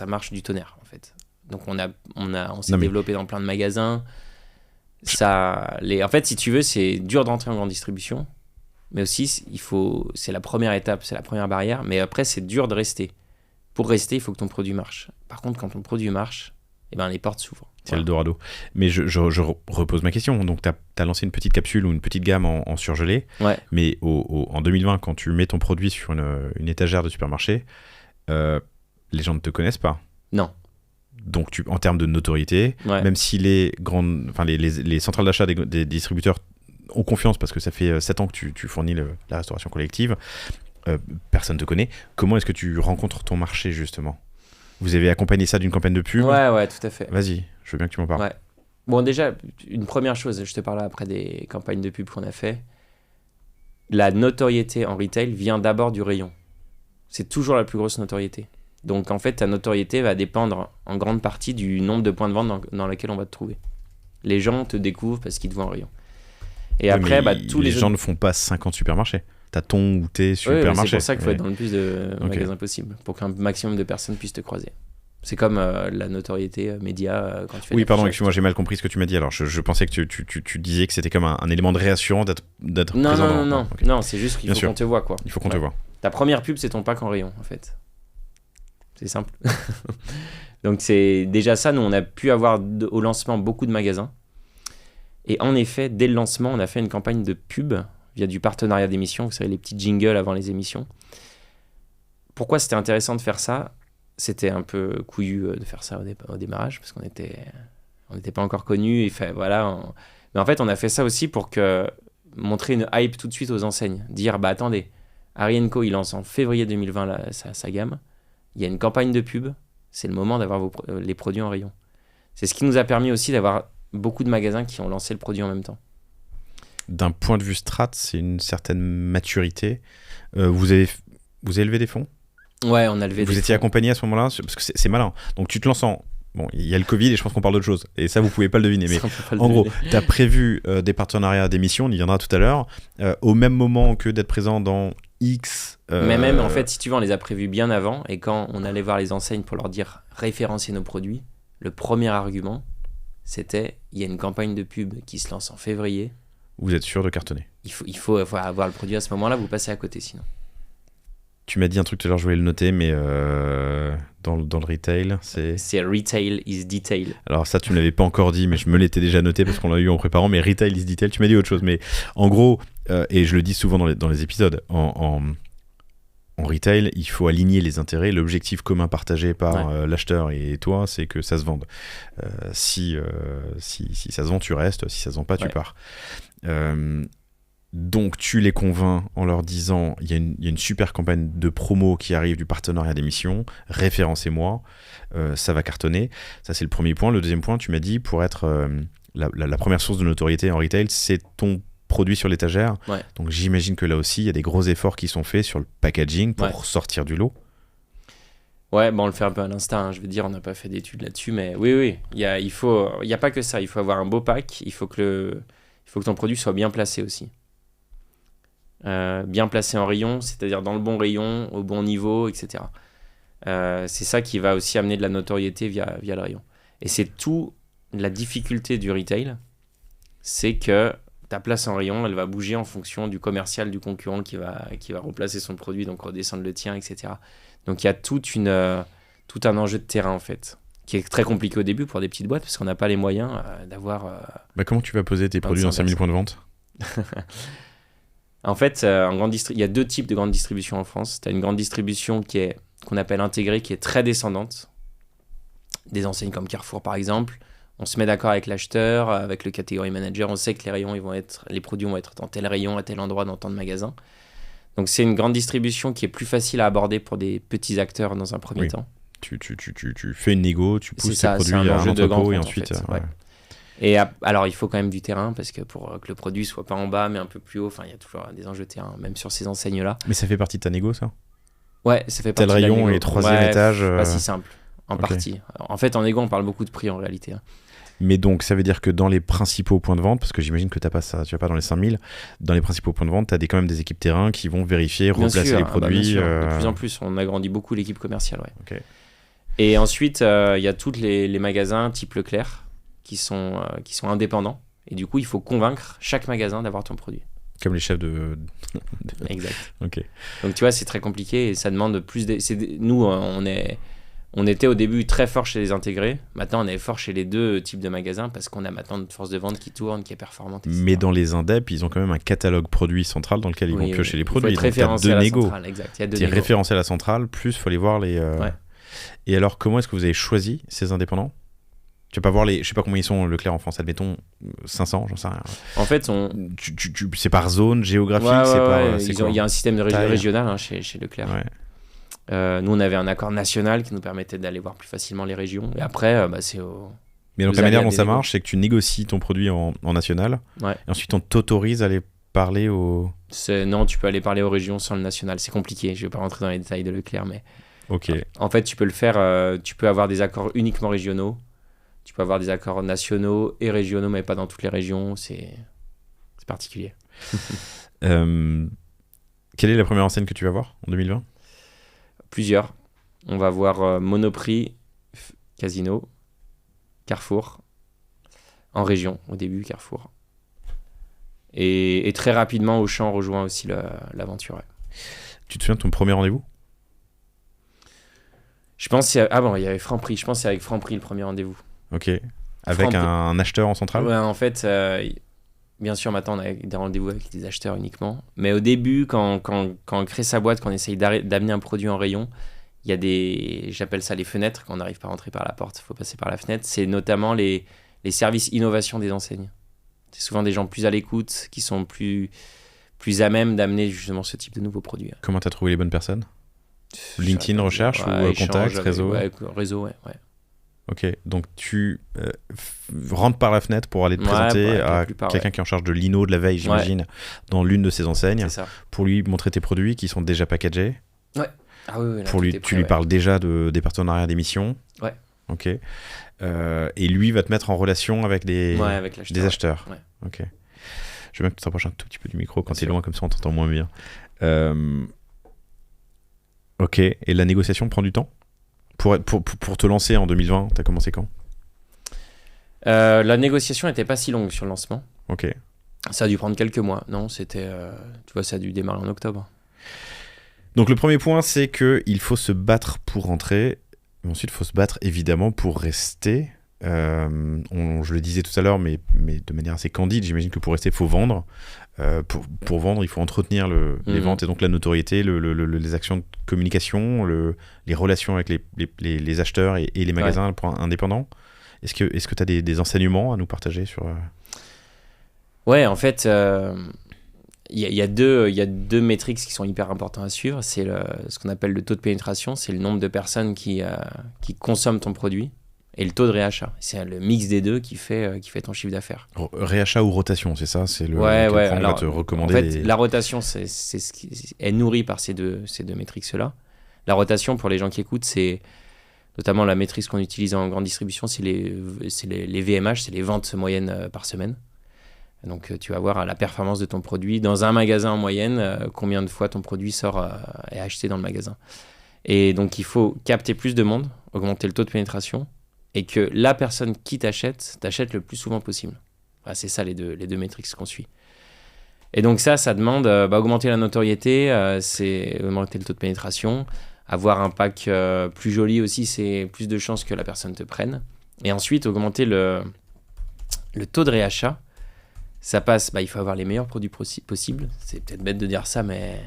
marche du tonnerre en fait. Donc on s'est développé dans plein de magasins. En fait, si tu veux, c'est dur d'entrer en grande distribution, mais aussi c'est la première étape, c'est la première barrière. Mais après, c'est dur de rester. Pour rester, il faut que ton produit marche. Par contre, quand ton produit marche, eh ben, les portes s'ouvrent. C'est Eldorado. Mais je repose ma question. Donc, tu as lancé une petite capsule ou une petite gamme en surgelé. Ouais. Mais en 2020, quand tu mets ton produit sur une étagère de supermarché, les gens ne te connaissent pas. Non. Donc, en termes de notoriété, même si les centrales d'achat des distributeurs ont confiance parce que ça fait 7 ans que tu fournis la restauration collective, personne ne te connaît. Comment est-ce que tu rencontres ton marché, justement ? Vous avez accompagné ça d'une campagne de pub ? Ouais, tout à fait. Vas-y, je veux bien que tu m'en parles. Ouais. Bon, déjà, une première chose, je te parlerai après des campagnes de pub qu'on a fait. La notoriété en retail vient d'abord du rayon. C'est toujours la plus grosse notoriété. Donc, en fait, ta notoriété va dépendre en grande partie du nombre de points de vente dans lesquels on va te trouver. Les gens te découvrent parce qu'ils te voient en rayon. Et après, tous les gens ne font pas 50 supermarchés. T'as ton ou tes supermarchés. C'est pour ça qu'il faut être dans le plus de magasins possible, pour qu'un maximum de personnes puissent te croiser. C'est comme la notoriété média quand tu fais. Oui, pardon, excuse-moi, j'ai mal compris ce que tu m'as dit. Alors, je pensais que tu disais que c'était comme un élément de réassurant d'être présent. Non, c'est juste qu'il faut qu'on te voit, quoi. Il faut qu'on te voit. Ta première pub, c'est ton pack en rayon, en fait. C'est simple. Donc, c'est déjà ça. Nous, on a pu avoir au lancement beaucoup de magasins. Et en effet, dès le lancement, on a fait une campagne de pub via du partenariat d'émissions, vous savez, les petits jingles avant les émissions. Pourquoi c'était intéressant de faire ça ? C'était un peu couillu de faire ça au démarrage, parce qu'on n'était pas encore connus. Mais en fait, on a fait ça aussi pour montrer une hype tout de suite aux enseignes. Dire, attendez, Harry & Co, il lance en février 2020 sa gamme. Il y a une campagne de pub. C'est le moment d'avoir les produits en rayon. C'est ce qui nous a permis aussi d'avoir beaucoup de magasins qui ont lancé le produit en même temps. D'un point de vue strat, c'est une certaine maturité. Vous avez levé des fonds ? Ouais, on a levé des fonds. Vous étiez accompagné à ce moment-là ? Parce que c'est malin. Donc tu te lances en... Bon, il y a le Covid et je pense qu'on parle d'autre chose. Et ça, vous pouvez pas le deviner. Mais en gros, tu as prévu des partenariats d'émissions, on y viendra tout à l'heure, au même moment que d'être présent dans X... Mais même, en fait, si tu veux, on les a prévus bien avant. Et quand on allait voir les enseignes pour leur dire référencier nos produits, le premier argument, c'était il y a une campagne de pub qui se lance en février. Vous êtes sûr de cartonner ? Il faut avoir le produit à ce moment-là, vous passez à côté sinon. Tu m'as dit un truc tout à l'heure, je voulais le noter, mais dans le retail, c'est... C'est retail is detail. Alors ça, tu ne me l'avais pas encore dit, mais je me l'étais déjà noté parce qu'on l'a eu en préparant, mais retail is detail, tu m'as dit autre chose. Mais en gros, et je le dis souvent dans les épisodes, en retail, il faut aligner les intérêts. L'objectif commun partagé par l'acheteur et toi, c'est que ça se vende. Si ça se vend, tu restes. Si ça se vend pas, tu pars. Donc tu les convaincs en leur disant il y a une super campagne de promo qui arrive du partenariat d'émission, référencez-moi, ça va cartonner. Ça, c'est le premier point. Le deuxième point, tu m'as dit, pour être la première source de notoriété en retail, c'est ton produit sur l'étagère. Donc j'imagine que là aussi, il y a des gros efforts qui sont faits sur le packaging pour sortir du lot. Ouais, on le fait un peu à l'instinct. Je veux dire, on n'a pas fait d'études là-dessus, mais oui. Il y a pas que ça. Il faut avoir un beau pack. Il faut que ton produit soit bien placé aussi. Bien placé en rayon, c'est-à-dire dans le bon rayon, au bon niveau, etc. C'est ça qui va aussi amener de la notoriété via le rayon. Et c'est tout la difficulté du retail, c'est que ta place en rayon, elle va bouger en fonction du commercial, du concurrent qui va replacer son produit, donc redescendre le tien, etc. Donc il y a tout un enjeu de terrain en fait, qui est très compliqué au début pour des petites boîtes, parce qu'on n'a pas les moyens d'avoir... comment tu vas poser tes produits dans 5000 points de vente ? En fait, il y a deux types de grandes distributions en France. Tu as une grande distribution qu'on appelle intégrée, qui est très descendante. Des enseignes comme Carrefour, par exemple. On se met d'accord avec l'acheteur, avec le category manager. On sait que les produits vont être dans tel rayon, à tel endroit, dans tant de magasins. Donc, c'est une grande distribution qui est plus facile à aborder pour des petits acteurs dans un premier temps. Tu fais une négo, tu pousses tes produits à un entrepôt et ensuite... En fait, Et alors, il faut quand même du terrain, parce que pour que le produit soit pas en bas, mais un peu plus haut, il y a toujours des enjeux de terrain, même sur ces enseignes-là. Mais ça fait partie de ta négo, ça ? Ouais, ça fait partie de la négo. Tel rayon et troisième étage. Pas si simple. en partie. En fait, en négo, on parle beaucoup de prix en réalité. Hein. Mais donc, ça veut dire que dans les principaux points de vente, parce que j'imagine que tu vas pas dans les 5000, dans les principaux points de vente, tu as quand même des équipes terrain qui vont vérifier, replacer les produits. Bien sûr. De plus en plus, on agrandit beaucoup l'équipe commerciale. Ouais. Okay. Et ensuite, il y a tous les magasins type Leclerc qui sont indépendants. Et du coup, il faut convaincre chaque magasin d'avoir ton produit. Comme les chefs de... Exact. Okay. Donc, tu vois, c'est très compliqué et ça demande plus... Nous, on était au début très fort chez les intégrés. Maintenant, on est fort chez les deux types de magasins parce qu'on a maintenant une force de vente qui tourne, qui est performante. Etc. Mais dans les indep, ils ont quand même un catalogue produit central dans lequel ils vont piocher les produits. Il faut être référencé à la centrale. Exact. Il y a deux négos. Référencé à la centrale, plus il faut aller voir les... Ouais. Et alors, comment est-ce que vous avez choisi ces indépendants ? Tu vas pas voir je sais pas combien ils sont Leclerc en France, admettons 500, j'en sais rien. En fait, c'est par zone géographique, il y a un système de régional hein, chez Leclerc. Ouais. Nous, on avait un accord national qui nous permettait d'aller voir plus facilement les régions. Et après, c'est Mais donc la manière dont ça marche, c'est que tu négocies ton produit en national. Ouais. Et ensuite, on t'autorise à aller parler aux... Non, tu peux aller parler aux régions sans le national. C'est compliqué. Je vais pas rentrer dans les détails de Leclerc, mais... Ok. En fait, tu peux le faire. Tu peux avoir des accords uniquement régionaux. Tu peux avoir des accords nationaux et régionaux, mais pas dans toutes les régions. C'est particulier. Quelle est la première enseigne que tu vas voir en 2020 ? Plusieurs. On va voir Monoprix, Casino, Carrefour. En région, au début, Carrefour. Et très rapidement, Auchan rejoint aussi l'aventure. Ouais. Tu te souviens de ton premier rendez-vous ? Je pense qu'il y avait Franprix. Je pense que c'est avec Franprix le premier rendez-vous. Ok. Avec un acheteur en centrale ? Ouais, en fait, bien sûr, maintenant, on a des rendez-vous avec des acheteurs uniquement. Mais au début, quand on crée sa boîte, quand on essaye d'amener un produit en rayon, il y a j'appelle ça les fenêtres, quand on n'arrive pas à rentrer par la porte, il faut passer par la fenêtre. C'est notamment les services innovation des enseignes. C'est souvent des gens plus à l'écoute, qui sont plus à même d'amener justement ce type de nouveaux produits. Comment tu as trouvé les bonnes personnes ? LinkedIn, recherche ou contact, réseau ? Réseau, ouais. Ok, donc tu rentres par la fenêtre pour aller te présenter à quelqu'un qui est en charge de l'inno de la veille, j'imagine, dans l'une de ses enseignes, pour lui montrer tes produits qui sont déjà packagés. Ouais. Ah oui, là, tu lui parles déjà des partenariats d'émissions. Ouais. Ok. Et lui va te mettre en relation avec des acheteurs. Ouais. Ok. Je vais même te rapprocher un tout petit peu du micro. Quand c'est loin comme ça, on t'entend moins bien. Ok. Et la négociation prend du temps ? Pour te lancer en 2020, t'as commencé quand ? La négociation n'était pas si longue sur le lancement. Ok. Ça a dû prendre quelques mois. Non, c'était... tu vois, ça a dû démarrer en octobre. Donc le premier point, c'est qu'il faut se battre pour rentrer. Ensuite, il faut se battre évidemment pour rester. Je le disais tout à l'heure, mais de manière assez candide, j'imagine que pour rester, il faut vendre. Pour vendre, il faut entretenir les ventes et donc la notoriété, les actions de communication, les relations avec les acheteurs et les magasins indépendants. Est-ce que tu as des enseignements à nous partager sur... Ouais, en fait, il y a deux métriques qui sont hyper importantes à suivre. C'est ce qu'on appelle le taux de pénétration, c'est le nombre de personnes qui consomment ton produit. Et le taux de réachat, c'est le mix des deux qui fait ton chiffre d'affaires. Réachat ou rotation, c'est ça ? C'est Alors, va te recommander en fait, la rotation, c'est est nourrie par ces deux métriques-là. La rotation, pour les gens qui écoutent, c'est notamment la métrique qu'on utilise en grande distribution, c'est les VMH, c'est les ventes moyennes par semaine. Donc, tu vas voir la performance de ton produit dans un magasin en moyenne, combien de fois ton produit est acheté dans le magasin. Et donc, il faut capter plus de monde, augmenter le taux de pénétration, et que la personne qui t'achète le plus souvent possible. Voilà, c'est ça les deux métriques qu'on suit. Et donc ça demande augmenter la notoriété, c'est augmenter le taux de pénétration, avoir un pack plus joli aussi, c'est plus de chances que la personne te prenne. Et ensuite, augmenter le taux de réachat. Ça passe, il faut avoir les meilleurs produits possibles. C'est peut-être bête de dire ça, mais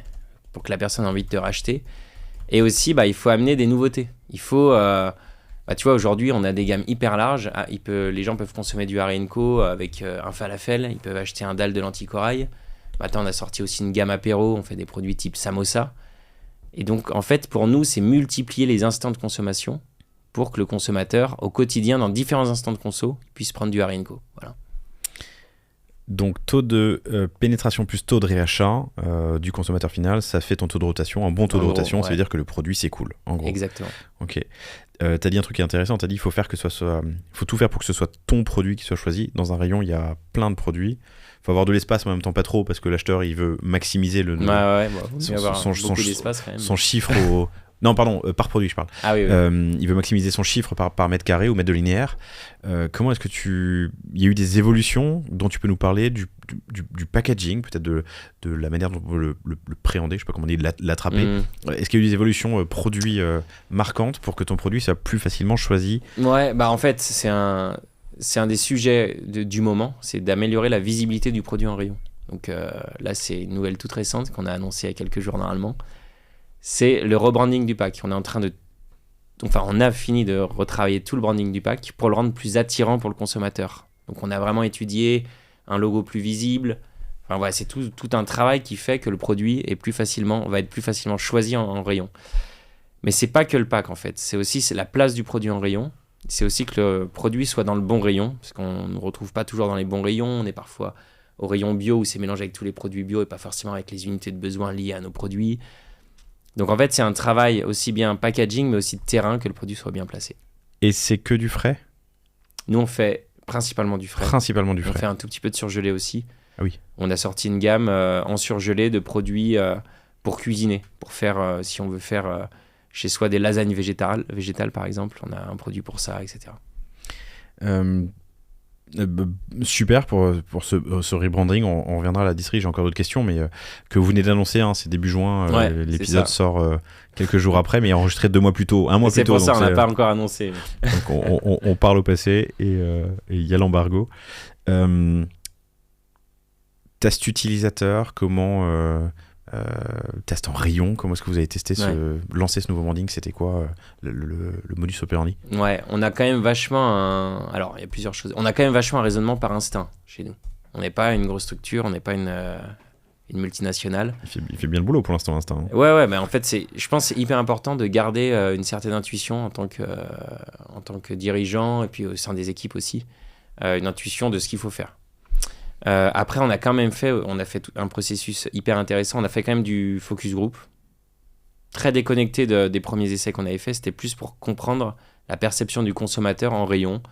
pour que la personne ait envie de te racheter. Et aussi, il faut amener des nouveautés. Il faut... tu vois, aujourd'hui, on a des gammes hyper larges. Les gens peuvent consommer du Harry & Co avec un falafel. Ils peuvent acheter un dalle de lentilles corail. Maintenant, on a sorti aussi une gamme apéro. On fait des produits type samosa. Et donc, en fait, pour nous, c'est multiplier les instants de consommation pour que le consommateur, au quotidien, dans différents instants de conso, puisse prendre du Harry & Co. Voilà. Donc, taux de pénétration plus taux de réachat du consommateur final, ça fait ton taux de rotation. Un bon taux de rotation, ça veut dire que le produit s'écoule, en gros. Exactement. Ok. T'as dit un truc qui est intéressant, t'as dit faut tout faire pour que ce soit ton produit qui soit choisi. Dans un rayon, il y a plein de produits. Faut avoir de l'espace, mais en même temps pas trop, parce que l'acheteur il veut maximiser son chiffre au... Non, pardon, par produit, je parle. Ah oui. Il veut maximiser son chiffre par mètre carré ou mètre de linéaire. Comment est-ce que il y a eu des évolutions dont tu peux nous parler du packaging, peut-être de la manière dont on peut le préhender, je sais pas comment on dit, l'attraper. Est-ce qu'il y a eu des évolutions produits marquantes pour que ton produit soit plus facilement choisi? Ouais, bah en fait, c'est un des sujets du moment, c'est d'améliorer la visibilité du produit en rayon. Donc là, c'est une nouvelle toute récente qu'on a annoncée il y a quelques jours normalement. C'est le rebranding du pack. On a fini de retravailler tout le branding du pack pour le rendre plus attirant pour le consommateur. Donc on a vraiment étudié un logo plus visible. Enfin voilà, c'est tout un travail qui fait que le produit va être plus facilement choisi en rayon. Mais c'est pas que le pack en fait. C'est la place du produit en rayon. C'est aussi que le produit soit dans le bon rayon, parce qu'on ne retrouve pas toujours dans les bons rayons. On est parfois au rayon bio où c'est mélangé avec tous les produits bio et pas forcément avec les unités de besoin liées à nos produits. Donc en fait, c'est un travail aussi bien packaging, mais aussi de terrain, que le produit soit bien placé. Et c'est que du frais ? Nous, on fait principalement du frais. On fait un tout petit peu de surgelé aussi. Ah oui. On a sorti une gamme en surgelé de produits pour cuisiner, pour faire, si on veut faire chez soi des lasagnes végétales par exemple. On a un produit pour ça, etc. Super pour ce rebranding. On reviendra à la distri, j'ai encore d'autres questions, mais que vous venez d'annoncer, c'est début juin, l'épisode sort quelques jours après, mais enregistré 2 mois plus tôt, un mois plus tôt. C'est pour ça, on n'a pas encore annoncé. Donc on parle au passé et il y a l'embargo. Test utilisateur, comment test en rayon, comment est-ce que vous avez testé lancer ce nouveau branding? C'était quoi le modus operandi? Ouais, on a quand même vachement alors il y a plusieurs choses. On a quand même vachement un raisonnement par instinct chez nous. On n'est pas une grosse structure, on n'est pas une multinationale. Il fait bien le boulot pour l'instant, instinct. Ouais, mais en fait je pense que c'est hyper important de garder une certaine intuition en tant que dirigeant et puis au sein des équipes aussi, une intuition de ce qu'il faut faire. Après, on a fait un processus hyper intéressant. On a fait quand même du focus group, très déconnecté des premiers essais qu'on avait fait. C'était plus pour comprendre la perception du consommateur en rayon,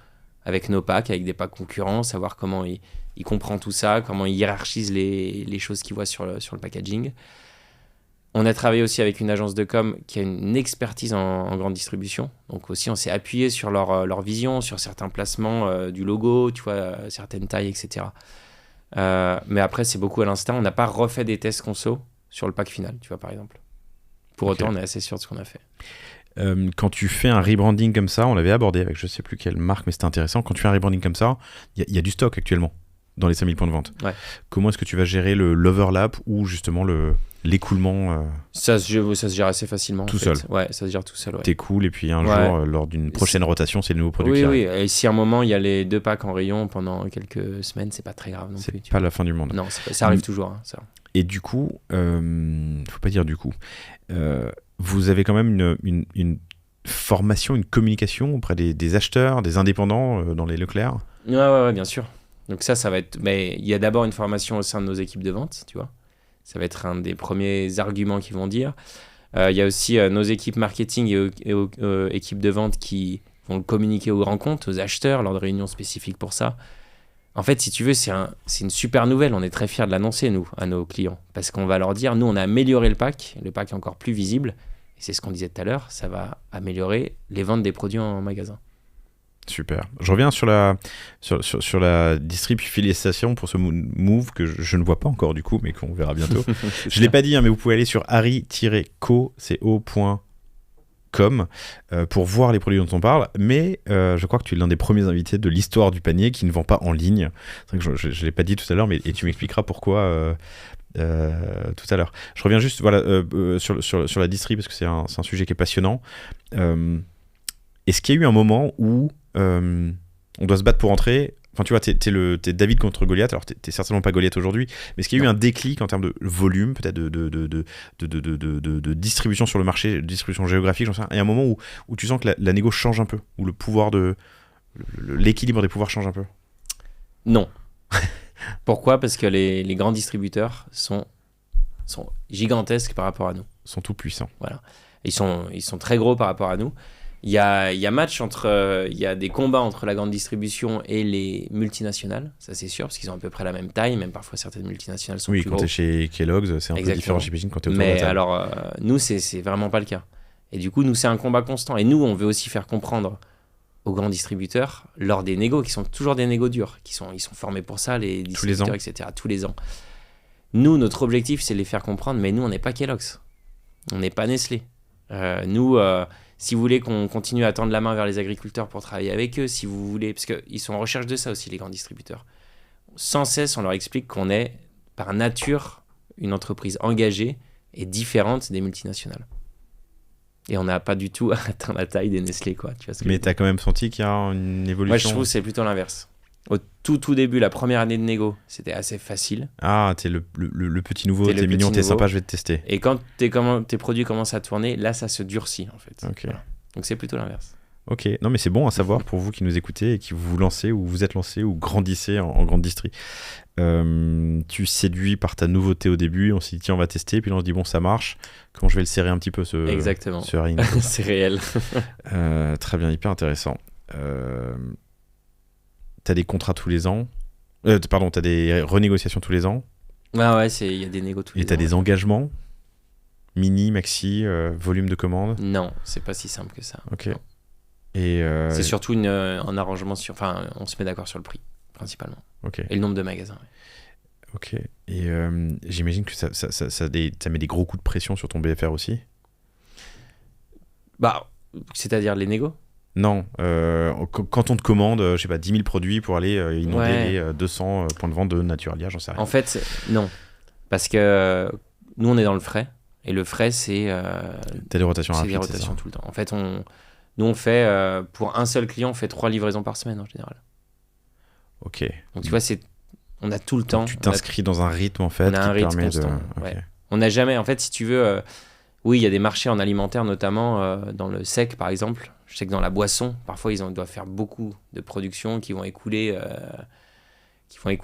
avec nos packs, avec des packs concurrents, savoir comment il comprend tout ça, comment il hiérarchise les choses qu'il voit sur le packaging. On a travaillé aussi avec une agence de com qui a une expertise en grande distribution. Donc aussi, on s'est appuyé sur leur vision, sur certains placements du logo, tu vois, certaines tailles, etc. Mais après, c'est beaucoup à l'instinct. On n'a pas refait des tests conso sur le pack final, tu vois, par exemple. Pour autant, on est assez sûr de ce qu'on a fait. Quand tu fais un rebranding comme ça, on l'avait abordé avec je sais plus quelle marque, mais c'était intéressant. Quand tu fais un rebranding comme ça, il y a du stock actuellement dans les 5000 points de vente. Ouais. Comment est-ce que tu vas gérer l'overlap ou justement l'écoulement Ça se gère assez facilement. Tout seul. Ouais, ça se gère tout seul. Ouais. T'écoules et puis un jour, lors d'une prochaine rotation, c'est le nouveau produit qui arrive. Oui. Et si à un moment, il y a les 2 packs en rayon pendant quelques semaines, c'est pas très grave non plus. C'est pas la fin du monde. Non, ça arrive toujours. Ça. Et du coup, faut pas dire du coup, vous avez quand même une formation, une communication auprès des acheteurs, des indépendants dans les Leclerc? Ouais, bien sûr. Donc ça va être... Mais il y a d'abord une formation au sein de nos équipes de vente, tu vois. Ça va être un des premiers arguments qu'ils vont dire. Il y a aussi nos équipes marketing et équipes de vente qui vont le communiquer aux grands comptes, aux acheteurs, lors de réunions spécifiques pour ça. En fait, si tu veux, c'est une super nouvelle. On est très fiers de l'annoncer, nous, à nos clients. Parce qu'on va leur dire, nous, on a amélioré le pack est encore plus visible. Et c'est ce qu'on disait tout à l'heure, ça va améliorer les ventes des produits en magasin. Super. Je reviens sur la distrib filiation pour ce move que je ne vois pas encore du coup, mais qu'on verra bientôt. Je ne l'ai pas dit, mais vous pouvez aller sur harry-co.com pour voir les produits dont on parle. Mais je crois que tu es l'un des premiers invités de l'histoire du panier qui ne vend pas en ligne. C'est vrai que je ne l'ai pas dit tout à l'heure, et tu m'expliqueras pourquoi tout à l'heure. Je reviens juste sur la distrib parce que c'est un sujet qui est passionnant. Est-ce qu'il y a eu un moment où on doit se battre pour entrer? Enfin, tu vois, t'es David contre Goliath. Alors, t'es certainement pas Goliath aujourd'hui, mais est-ce qu'il y a eu un déclic en termes de volume, peut-être de distribution sur le marché, de distribution géographique, j'en sais rien. Il y a un moment où tu sens que la négo change un peu, où le pouvoir l'équilibre des pouvoirs change un peu? Non. Pourquoi? Parce que les grands distributeurs sont gigantesques par rapport à nous. Ils sont tout puissants. Voilà. Ils sont très gros par rapport à nous. Il y a match entre, il y a des combats entre la grande distribution et les multinationales, ça c'est sûr, parce qu'ils ont à peu près la même taille, même parfois certaines multinationales sont plus gros. Oui, quand t'es chez Kellogg's, c'est un peu différent, j'imagine, quand t'es autour de la table. Mais alors, nous, c'est vraiment pas le cas. Et du coup, nous, c'est un combat constant. Et nous, on veut aussi faire comprendre aux grands distributeurs, lors des négos, qui sont toujours des négos durs, ils sont formés pour ça, les distributeurs, etc., tous les ans. Nous, notre objectif, c'est de les faire comprendre, mais nous, on n'est pas Kellogg's. On n'est pas Nestlé. Nous... si vous voulez qu'on continue à tendre la main vers les agriculteurs pour travailler avec eux, si vous voulez, parce qu'ils sont en recherche de ça aussi, les grands distributeurs. Sans cesse, on leur explique qu'on est, par nature, une entreprise engagée et différente des multinationales. Et on n'a pas du tout atteint la taille des Nestlé, quoi. Tu vois mais tu as quand même senti qu'il y a une évolution. Moi, je trouve que c'est plutôt l'inverse. Au tout début, la première année de négo, c'était assez facile. Ah, t'es le petit nouveau, t'es mignon, t'es sympa, je vais te tester. Et quand tes produits commencent à tourner, là, ça se durcit, en fait. Okay. Voilà. Donc, c'est plutôt l'inverse. Ok, non mais c'est bon à savoir pour vous qui nous écoutez et qui vous lancez ou vous êtes lancé ou grandissez en grande distri. Tu séduis par ta nouveauté au début, on s'est dit tiens on va tester, puis là on se dit bon ça marche, comment je vais le serrer un petit peu Exactement. ce Harry. C'est réel. Très bien, hyper intéressant. T'as des contrats tous les ans, t'as des renégociations tous les ans. Ouais, il y a des négos tous les ans. Et t'as des engagements mini, maxi, volume de commandes. Non, c'est pas si simple que ça. Ok. Non. Et c'est surtout un arrangement sur... Enfin, on se met d'accord sur le prix, principalement. Ok. Et le nombre de magasins. Ouais. Ok. Et j'imagine que ça met des gros coups de pression sur ton BFR aussi. Bah, c'est-à-dire les négos ? Non. Quand on te commande, je sais pas, 10 000 produits pour aller inonder les 200 points de vente de Naturalia, j'en sais rien. En fait, non. Parce que nous, on est dans le frais. Et le frais, c'est... T'as des rotations rapides, c'est des rotations tout le temps. En fait, nous, on fait... pour un seul client, on fait 3 livraisons par semaine, en général. Ok. Donc, tu vois, on a tout le temps. Donc, tu t'inscris dans un rythme, en fait, on a un rythme constant. Ouais. On n'a jamais... En fait, si tu veux... oui, il y a des marchés en alimentaire, notamment dans le sec, par exemple. Je sais que dans la boisson, parfois, ils doivent faire beaucoup de production qui vont écouler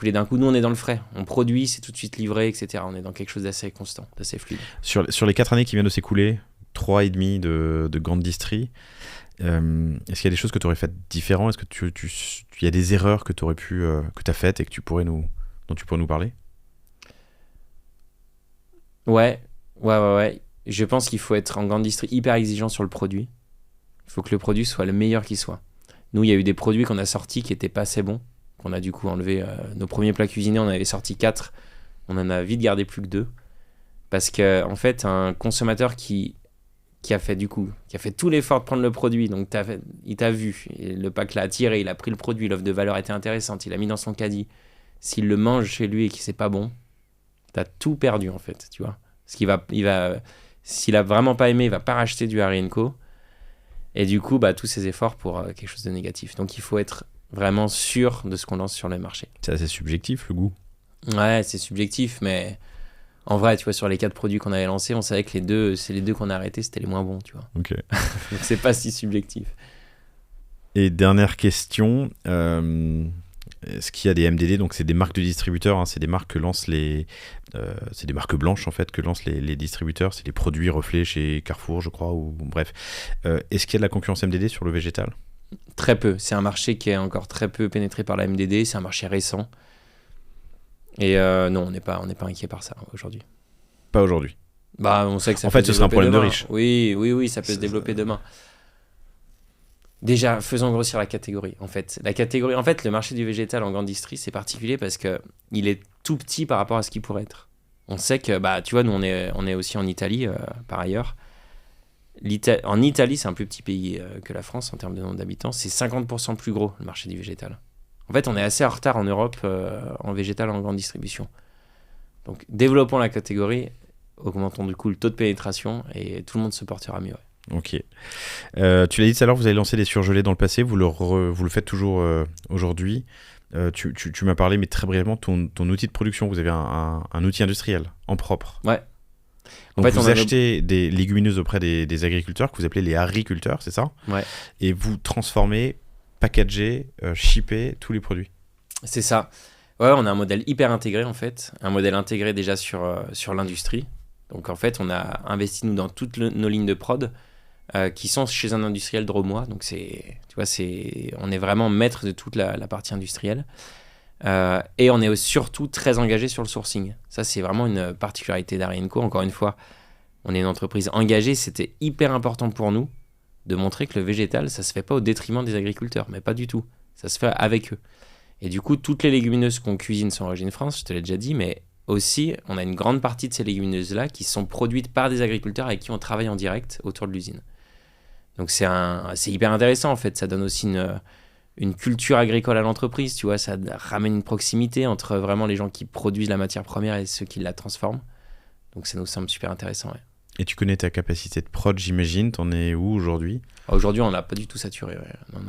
d'un coup. Nous, on est dans le frais. On produit, c'est tout de suite livré, etc. On est dans quelque chose d'assez constant, d'assez fluide. Sur les 4 années qui viennent de s'écouler, 3 et demi de grande distri, est-ce qu'il y a des choses que tu aurais faites différent ? Est-ce que il y a des erreurs que tu aurais pu que tu as faites et que dont tu pourrais nous parler ? Ouais. Je pense qu'il faut être en grande distri hyper exigeant sur le produit. Il faut que le produit soit le meilleur qui soit. Nous, il y a eu des produits qu'on a sortis qui n'étaient pas assez bons, qu'on a du coup enlevé. Nos premiers plats cuisinés, on avait sorti 4. On en a vite gardé plus que 2. Parce que, en fait, un consommateur qui a fait tout l'effort de prendre le produit, donc il t'a vu, et le pack l'a attiré, il a pris le produit, l'offre de valeur était intéressante, il l'a mis dans son caddie. S'il le mange chez lui et que c'est pas bon, t'as tout perdu, en fait, tu vois. Parce s'il a vraiment pas aimé, il va pas racheter du Harry & Co. Et du coup, tous ces efforts pour quelque chose de négatif. Donc, il faut être vraiment sûr de ce qu'on lance sur le marché. C'est assez subjectif, le goût. Ouais, c'est subjectif, mais en vrai, tu vois, sur les 4 produits qu'on avait lancés, on savait que les deux qu'on a arrêtés, c'était les moins bons, tu vois. Ok. Donc, c'est pas si subjectif. Et dernière question, est-ce qu'il y a des MDD, donc c'est des marques de distributeurs, hein, c'est des marques que lancent c'est des marques blanches en fait que lancent les distributeurs, c'est des produits reflets chez Carrefour je crois, ou bref. Est-ce qu'il y a de la concurrence MDD sur le végétal ? Très peu, c'est un marché qui est encore très peu pénétré par la MDD, c'est un marché récent. Et non, on n'est pas inquiet par ça aujourd'hui. Pas aujourd'hui. On sait que ça en fait ce sera un problème demain. De riche. Oui, ça peut se développer demain. Déjà, faisons grossir la catégorie. En fait, le marché du végétal en grande distri, c'est particulier parce qu'il est tout petit par rapport à ce qu'il pourrait être. On sait que, tu vois, nous, on est aussi en Italie, par ailleurs. En Italie, c'est un plus petit pays que la France en termes de nombre d'habitants. C'est 50% plus gros, le marché du végétal. En fait, on est assez en retard en Europe en végétal en grande distribution. Donc, développons la catégorie, augmentons du coup le taux de pénétration et tout le monde se portera mieux. Ouais. Ok. Tu l'as dit tout à l'heure, vous avez lancé des surgelés dans le passé, vous le faites toujours aujourd'hui. Tu m'as parlé, mais très brièvement, ton outil de production. Vous avez un outil industriel en propre. Ouais. Donc vous achetez des légumineuses auprès des agriculteurs, que vous appelez les agriculteurs, c'est ça ? Ouais. Et vous transformez, packagez, shippez tous les produits. C'est ça. Ouais, on a un modèle hyper intégré en fait. Un modèle intégré déjà sur l'industrie. Donc en fait, on a investi nous dans toutes nos lignes de prod. qui sont chez un industriel drômois. Donc, on est vraiment maître de toute la partie industrielle. Et on est surtout très engagé sur le sourcing. Ça, c'est vraiment une particularité d'Ariane Co. Encore une fois, on est une entreprise engagée. C'était hyper important pour nous de montrer que le végétal, ça se fait pas au détriment des agriculteurs, mais pas du tout. Ça se fait avec eux. Et du coup, toutes les légumineuses qu'on cuisine sont d'origine France, je te l'ai déjà dit, mais aussi, on a une grande partie de ces légumineuses-là qui sont produites par des agriculteurs avec qui on travaille en direct autour de l'usine. Donc c'est hyper intéressant en fait, ça donne aussi une culture agricole à l'entreprise, tu vois, ça ramène une proximité entre vraiment les gens qui produisent la matière première et ceux qui la transforment. Donc ça nous semble super intéressant, ouais. Et tu connais ta capacité de prod, j'imagine, t'en es où aujourd'hui ? Aujourd'hui, on l'a pas du tout saturé, ouais. Non,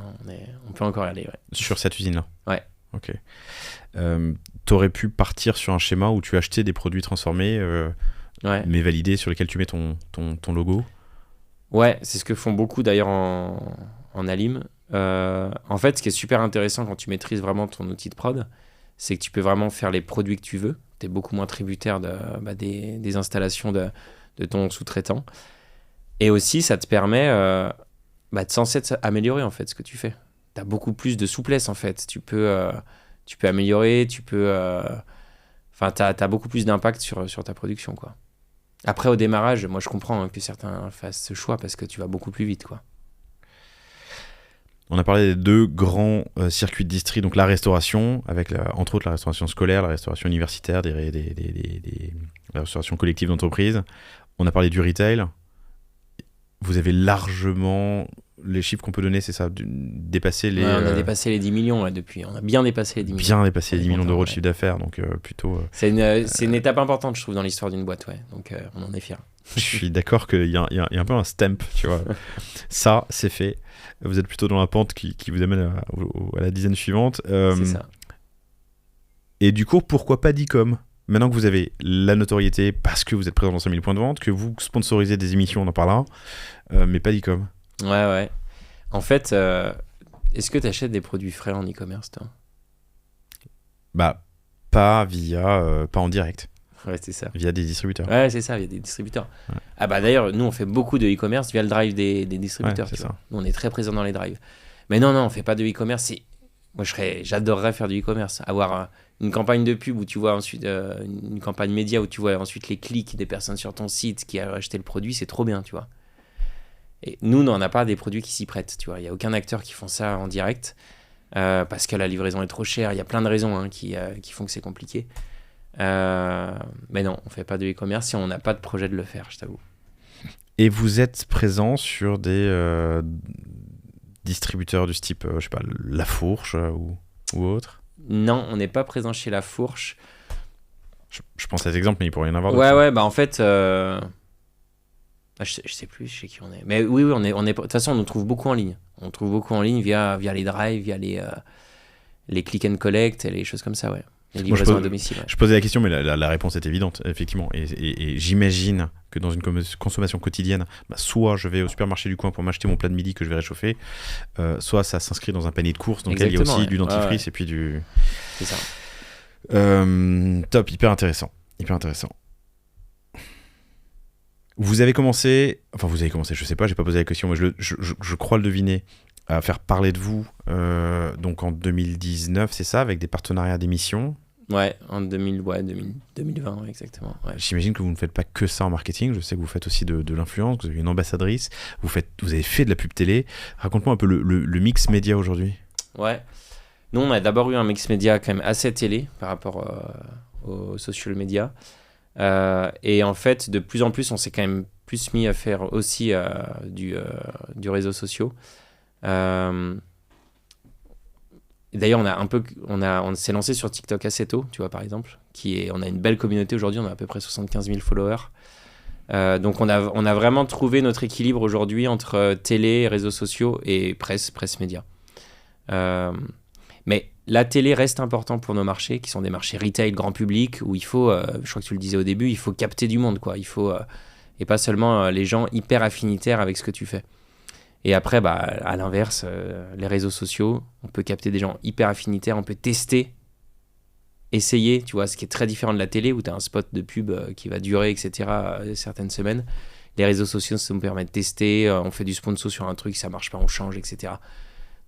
on peut encore y aller, ouais. Sur cette usine-là ? Ouais. Ok. T'aurais pu partir sur un schéma où tu achetais des produits transformés, mais validés, sur lesquels tu mets ton logo ? Ouais, c'est ce que font beaucoup d'ailleurs en Alim. En fait, ce qui est super intéressant quand tu maîtrises vraiment ton outil de prod, c'est que tu peux vraiment faire les produits que tu veux. Tu es beaucoup moins tributaire des installations de ton sous-traitant. Et aussi, ça te permet de sans cesse améliorer en fait ce que tu fais. Tu as beaucoup plus de souplesse en fait. Tu peux améliorer, t'as beaucoup plus d'impact sur ta production, quoi. Après, au démarrage, moi je comprends que certains fassent ce choix parce que tu vas beaucoup plus vite, quoi. On a parlé des deux grands circuits de distri, donc la restauration, avec entre autres la restauration scolaire, la restauration universitaire, la restauration collective d'entreprise. On a parlé du retail. Vous avez largement les chiffres qu'on peut donner, c'est ça, dépasser les... Ouais, on a dépassé les 10 millions depuis. On a bien dépassé les 10 millions. Bien dépassé les 10 millions d'euros de chiffre d'affaires, donc plutôt... C'est une étape importante, je trouve, dans l'histoire d'une boîte, ouais. Donc on en est fiers. Je suis d'accord qu'il y a un peu un stamp, tu vois. Ça, c'est fait. Vous êtes plutôt dans la pente qui vous amène à la dizaine suivante. C'est ça. Et du coup, pourquoi pas d'e-com ? Maintenant que vous avez la notoriété, parce que vous êtes présent dans 5000 points de vente, que vous sponsorisez des émissions, on en parlera, mais pas d'e-com. Ouais. En fait, est-ce que tu achètes des produits frais en e-commerce, toi ? Bah, pas en direct. Ouais, c'est ça. Via des distributeurs. Ouais, c'est ça, via des distributeurs. Ouais. Ah bah d'ailleurs, nous, on fait beaucoup de e-commerce via le drive des distributeurs. Ouais, c'est ça. Nous, on est très présents dans les drives. Mais non, on fait pas de e-commerce. Moi, j'adorerais faire du e-commerce. Avoir une campagne de pub où tu vois ensuite une campagne média où tu vois ensuite les clics des personnes sur ton site qui a acheté le produit, c'est trop bien, tu vois. Et nous, on n'a pas des produits qui s'y prêtent, tu vois. Il n'y a aucun acteur qui font ça en direct parce que la livraison est trop chère. Il y a plein de raisons qui font que c'est compliqué. Mais non, on fait pas de e-commerce et on n'a pas de projet de le faire, je t'avoue. Et vous êtes présent sur des distributeurs du type, je sais pas, La Fourche ou autre ? Non, on n'est pas présent chez La Fourche. Je pense à cet exemple, mais il pourrait y en avoir d'autres. Ouais, bah en fait, je sais plus chez qui on est. Mais oui, on est. De toute façon, on nous trouve beaucoup en ligne. On trouve beaucoup en ligne via les drives, via les click and collect et les choses comme ça, ouais. Les livraisons à domicile. Ouais. Je posais la question, mais la réponse est évidente, effectivement. Et j'imagine que dans une consommation quotidienne, soit je vais au supermarché du coin pour m'acheter mon plat de midi que je vais réchauffer, soit ça s'inscrit dans un panier de courses, donc il y a aussi du dentifrice et puis du... C'est ça. Top, hyper intéressant. Vous avez commencé, je sais pas, j'ai pas posé la question, mais je crois le deviner, à faire parler de vous donc en 2019, c'est ça, avec des partenariats d'émissions. Ouais, en 2020, ouais, exactement. Ouais. J'imagine que vous ne faites pas que ça en marketing. Je sais que vous faites aussi de l'influence, que vous avez une ambassadrice, vous avez fait de la pub télé. Raconte-moi un peu le mix média aujourd'hui. Ouais, nous on a d'abord eu un mix média quand même assez télé par rapport aux social media. Et en fait, de plus en plus, on s'est quand même plus mis à faire aussi du réseau social. D'ailleurs, on s'est lancé sur TikTok assez tôt, tu vois, par exemple. On a une belle communauté aujourd'hui, on a à peu près 75 000 followers. Donc, on a vraiment trouvé notre équilibre aujourd'hui entre télé, réseaux sociaux et presse média. Mais la télé reste important pour nos marchés, qui sont des marchés retail grand public, où il faut, je crois que tu le disais au début, il faut capter du monde, quoi. Il faut, et pas seulement les gens hyper affinitaires avec ce que tu fais. Et après, à l'inverse, les réseaux sociaux, on peut capter des gens hyper affinitaires, on peut tester, essayer, tu vois, ce qui est très différent de la télé, où tu as un spot de pub qui va durer, etc., certaines semaines. Les réseaux sociaux, ça nous permet de tester. On fait du sponsor sur un truc, ça marche pas, on change, etc.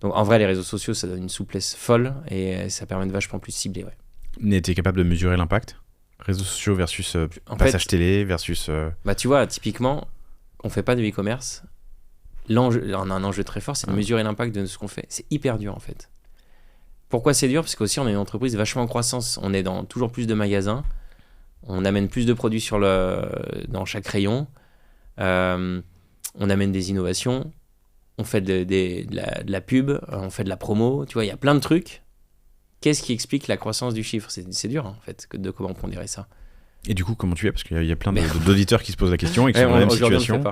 Donc en vrai, les réseaux sociaux, ça donne une souplesse folle et ça permet de vachement plus cibler. Ouais. Mais t'es capable de mesurer l'impact ? Réseaux sociaux versus passage télé versus... Bah tu vois, typiquement, on fait pas de e-commerce. On a un enjeu très fort, c'est de mesurer l'impact de ce qu'on fait. C'est hyper dur en fait. Pourquoi c'est dur ? Parce qu'aussi on est une entreprise vachement en croissance. On est dans toujours plus de magasins. On amène plus de produits dans chaque rayon. On amène des innovations. On fait de la pub. On fait de la promo. Tu vois, il y a plein de trucs. Qu'est-ce qui explique la croissance du chiffre ? C'est dur en fait de comment pondérer ça. Et du coup, comment tu fais ? Parce qu'il y a plein d'auditeurs qui se posent la question et qui sont dans la même situation.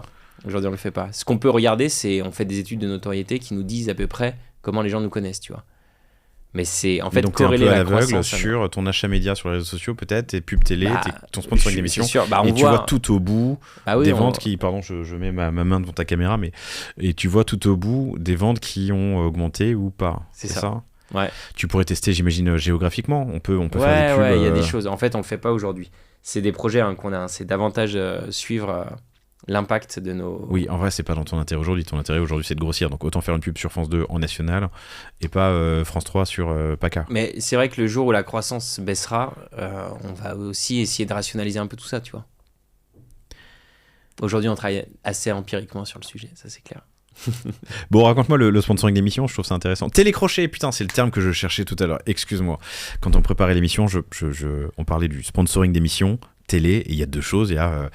Aujourd'hui, on le fait pas. Ce qu'on peut regarder, c'est on fait des études de notoriété qui nous disent à peu près comment les gens nous connaissent, tu vois. Mais c'est en fait donc corréler la croissance. Donc t'es un peu à l'aveugle sur ton achat média sur les réseaux sociaux, peut-être, tes pubs télé, ton sponsoring d'émission. Et tu vois tout au bout des ventes qui... Pardon, je mets ma main devant ta caméra, et tu vois tout au bout des ventes qui ont augmenté ou pas. C'est ça. Ouais. Tu pourrais tester, j'imagine, géographiquement. On peut faire des pubs. Ouais, il y a des choses. En fait, on le fait pas aujourd'hui. C'est des projets qu'on a. C'est davantage suivre l'impact de nos... Oui, en vrai, c'est pas dans ton intérêt aujourd'hui. Ton intérêt aujourd'hui, c'est de grossir. Donc, autant faire une pub sur France 2 en national et pas France 3 sur PACA. Mais c'est vrai que le jour où la croissance baissera, on va aussi essayer de rationaliser un peu tout ça, tu vois. Aujourd'hui, on travaille assez empiriquement sur le sujet, ça c'est clair. Bon, raconte-moi le sponsoring d'émission, je trouve ça intéressant. Télécrochet, putain, c'est le terme que je cherchais tout à l'heure. Excuse-moi. Quand on préparait l'émission, on parlait du sponsoring d'émission télé, et il y a deux choses. Il y a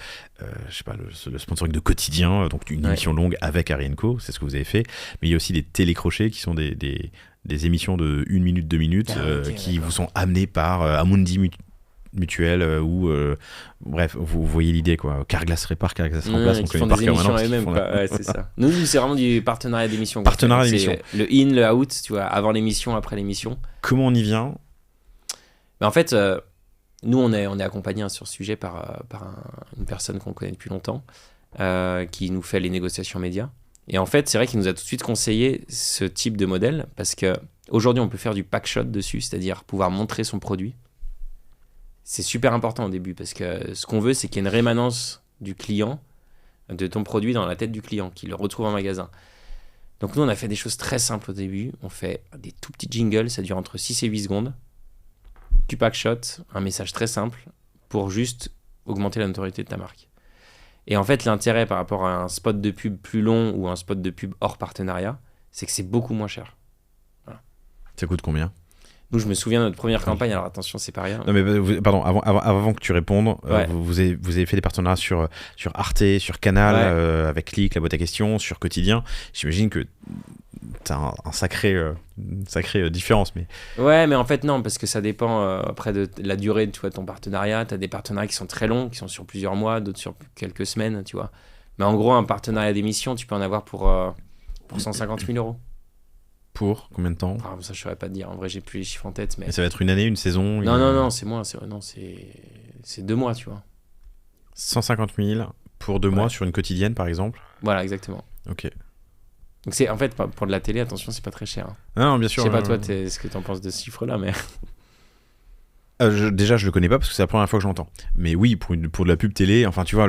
je sais pas, le sponsoring de quotidien, donc une émission longue avec Harry & Co, c'est ce que vous avez fait, mais il y a aussi des télécrochets qui sont des émissions de 1 minute, 2 minutes qui vous sont amenées par Amundi Mutuel ou bref, vous voyez l'idée quoi. Carglass répare, Carglass remplace, on connaît par cœur maintenant. C'est ça. Nous, c'est vraiment du partenariat d'émission. D'émission. Le in, le out, tu vois, avant l'émission, après l'émission. Comment on y vient ? Mais en fait, nous, on est accompagné sur ce sujet par une personne qu'on connaît depuis longtemps, qui nous fait les négociations médias. Et en fait, c'est vrai qu'il nous a tout de suite conseillé ce type de modèle, parce qu'aujourd'hui, on peut faire du pack shot dessus, c'est-à-dire pouvoir montrer son produit. C'est super important au début, parce que ce qu'on veut, c'est qu'il y ait une rémanence du client, de ton produit dans la tête du client, qu'il le retrouve en magasin. Donc nous, on a fait des choses très simples au début. On fait des tout petits jingles, ça dure entre 6 et 8 secondes. Du pack shot, un message très simple, pour juste augmenter la notoriété de ta marque. Et en fait, l'intérêt par rapport à un spot de pub plus long ou un spot de pub hors partenariat, c'est que c'est beaucoup moins cher. Voilà. Ça coûte combien ? Nous, je me souviens de notre première campagne, alors attention, c'est pas rien. Non mais pardon, avant que tu répondes, vous avez fait des partenariats sur Arte, sur Canal, avec Click, la boîte à questions, sur Quotidien. J'imagine que t'as une sacrée différence. Mais... Ouais, mais en fait, non, parce que ça dépend après de la durée de ton partenariat. T'as des partenariats qui sont très longs, qui sont sur plusieurs mois, d'autres sur quelques semaines, tu vois. Mais en gros, un partenariat d'émission, tu peux en avoir pour 150 000 euros. Pour combien de temps ? Ça, je saurais pas te dire. En vrai, j'ai plus les chiffres en tête. Mais ça va être une année, une saison Non, c'est moins. C'est 2 mois, tu vois. 150 000 pour 2 mois sur une quotidienne, par exemple ? Voilà, exactement. Ok. Donc, en fait, pour de la télé, attention, c'est pas très cher. Non, bien sûr. Je sais pas, toi, ce que t'en penses de ce chiffre-là, mais... Déjà, je le connais pas parce que c'est la première fois que je l'entends. Mais oui, pour de la pub télé, enfin, tu vois,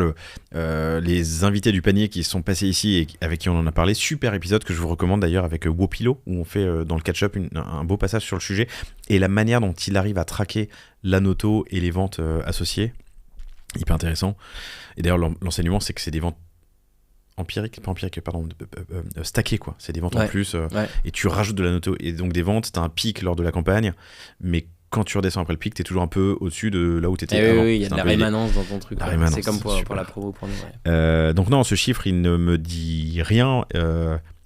les invités du panier qui sont passés ici et avec qui on en a parlé, super épisode que je vous recommande d'ailleurs avec Wopilo, où on fait dans le catch-up un beau passage sur le sujet et la manière dont il arrive à traquer la noto et les ventes associées. Hyper intéressant. Et d'ailleurs, l'enseignement, c'est que c'est des ventes stackées, quoi. C'est des ventes en plus et tu rajoutes de la noto et donc des ventes, t'as un pic lors de la campagne, mais quand tu redescends après le pic, t'es toujours un peu au-dessus de là où t'étais avant. Oui, il y a de la rémanence dans ton truc. C'est comme pour la promo pour nous. Donc non, ce chiffre, il ne me dit rien.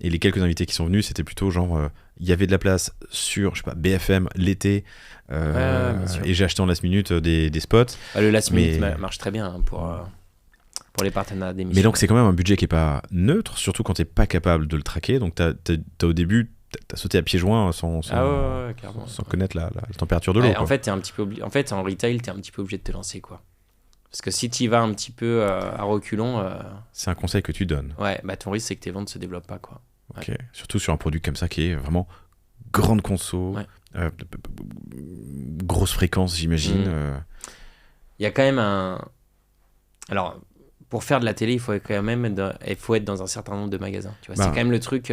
Et les quelques invités qui sont venus, c'était plutôt genre, il y avait de la place sur, je sais pas, BFM l'été. Et j'ai acheté en last minute des spots. Le last minute marche très bien pour les partenaires d'émission. Mais donc c'est quand même un budget qui est pas neutre, surtout quand t'es pas capable de le traquer. Donc t'as au début... T'as sauté à pieds joints sans connaître la température de l'eau. En fait, t'es un petit peu en retail, t'es un petit peu obligé de te lancer, quoi. Parce que si t'y vas un petit peu à reculons... C'est un conseil que tu donnes. Ouais, ton risque, c'est que tes ventes se développent pas, quoi. Ok. Surtout sur un produit comme ça qui est vraiment grande conso, grosse fréquence, j'imagine. Il y a quand même Alors, pour faire de la télé, il faut quand même être dans un certain nombre de magasins. Tu vois, c'est quand même le truc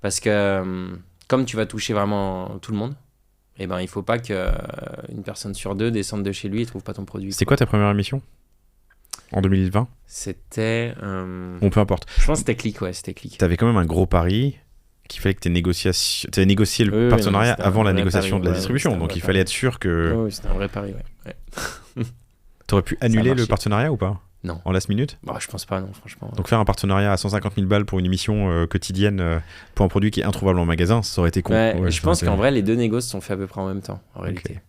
parce que comme tu vas toucher vraiment tout le monde, eh ben il faut pas qu'une personne sur deux descende de chez lui et trouve pas ton produit. C'est quoi ta première émission en 2020? C'était bon, peu importe. Je pense que c'était Click, ouais, c'était Click. T'avais quand même un gros pari qu'il fallait que tu aies négocié le partenariat avant la négociation de la distribution, donc il fallait être sûr que... Oui, c'était un vrai pari, ouais. T'aurais pu annuler le partenariat ou pas? Non. En last minute? Bah, je pense pas, non, franchement. Donc faire un partenariat à 150 000 balles pour une émission quotidienne pour un produit qui est introuvable en magasin, ça aurait été con. Ouais, je pense qu'en vrai, les deux négos se sont faits à peu près en même temps, en réalité.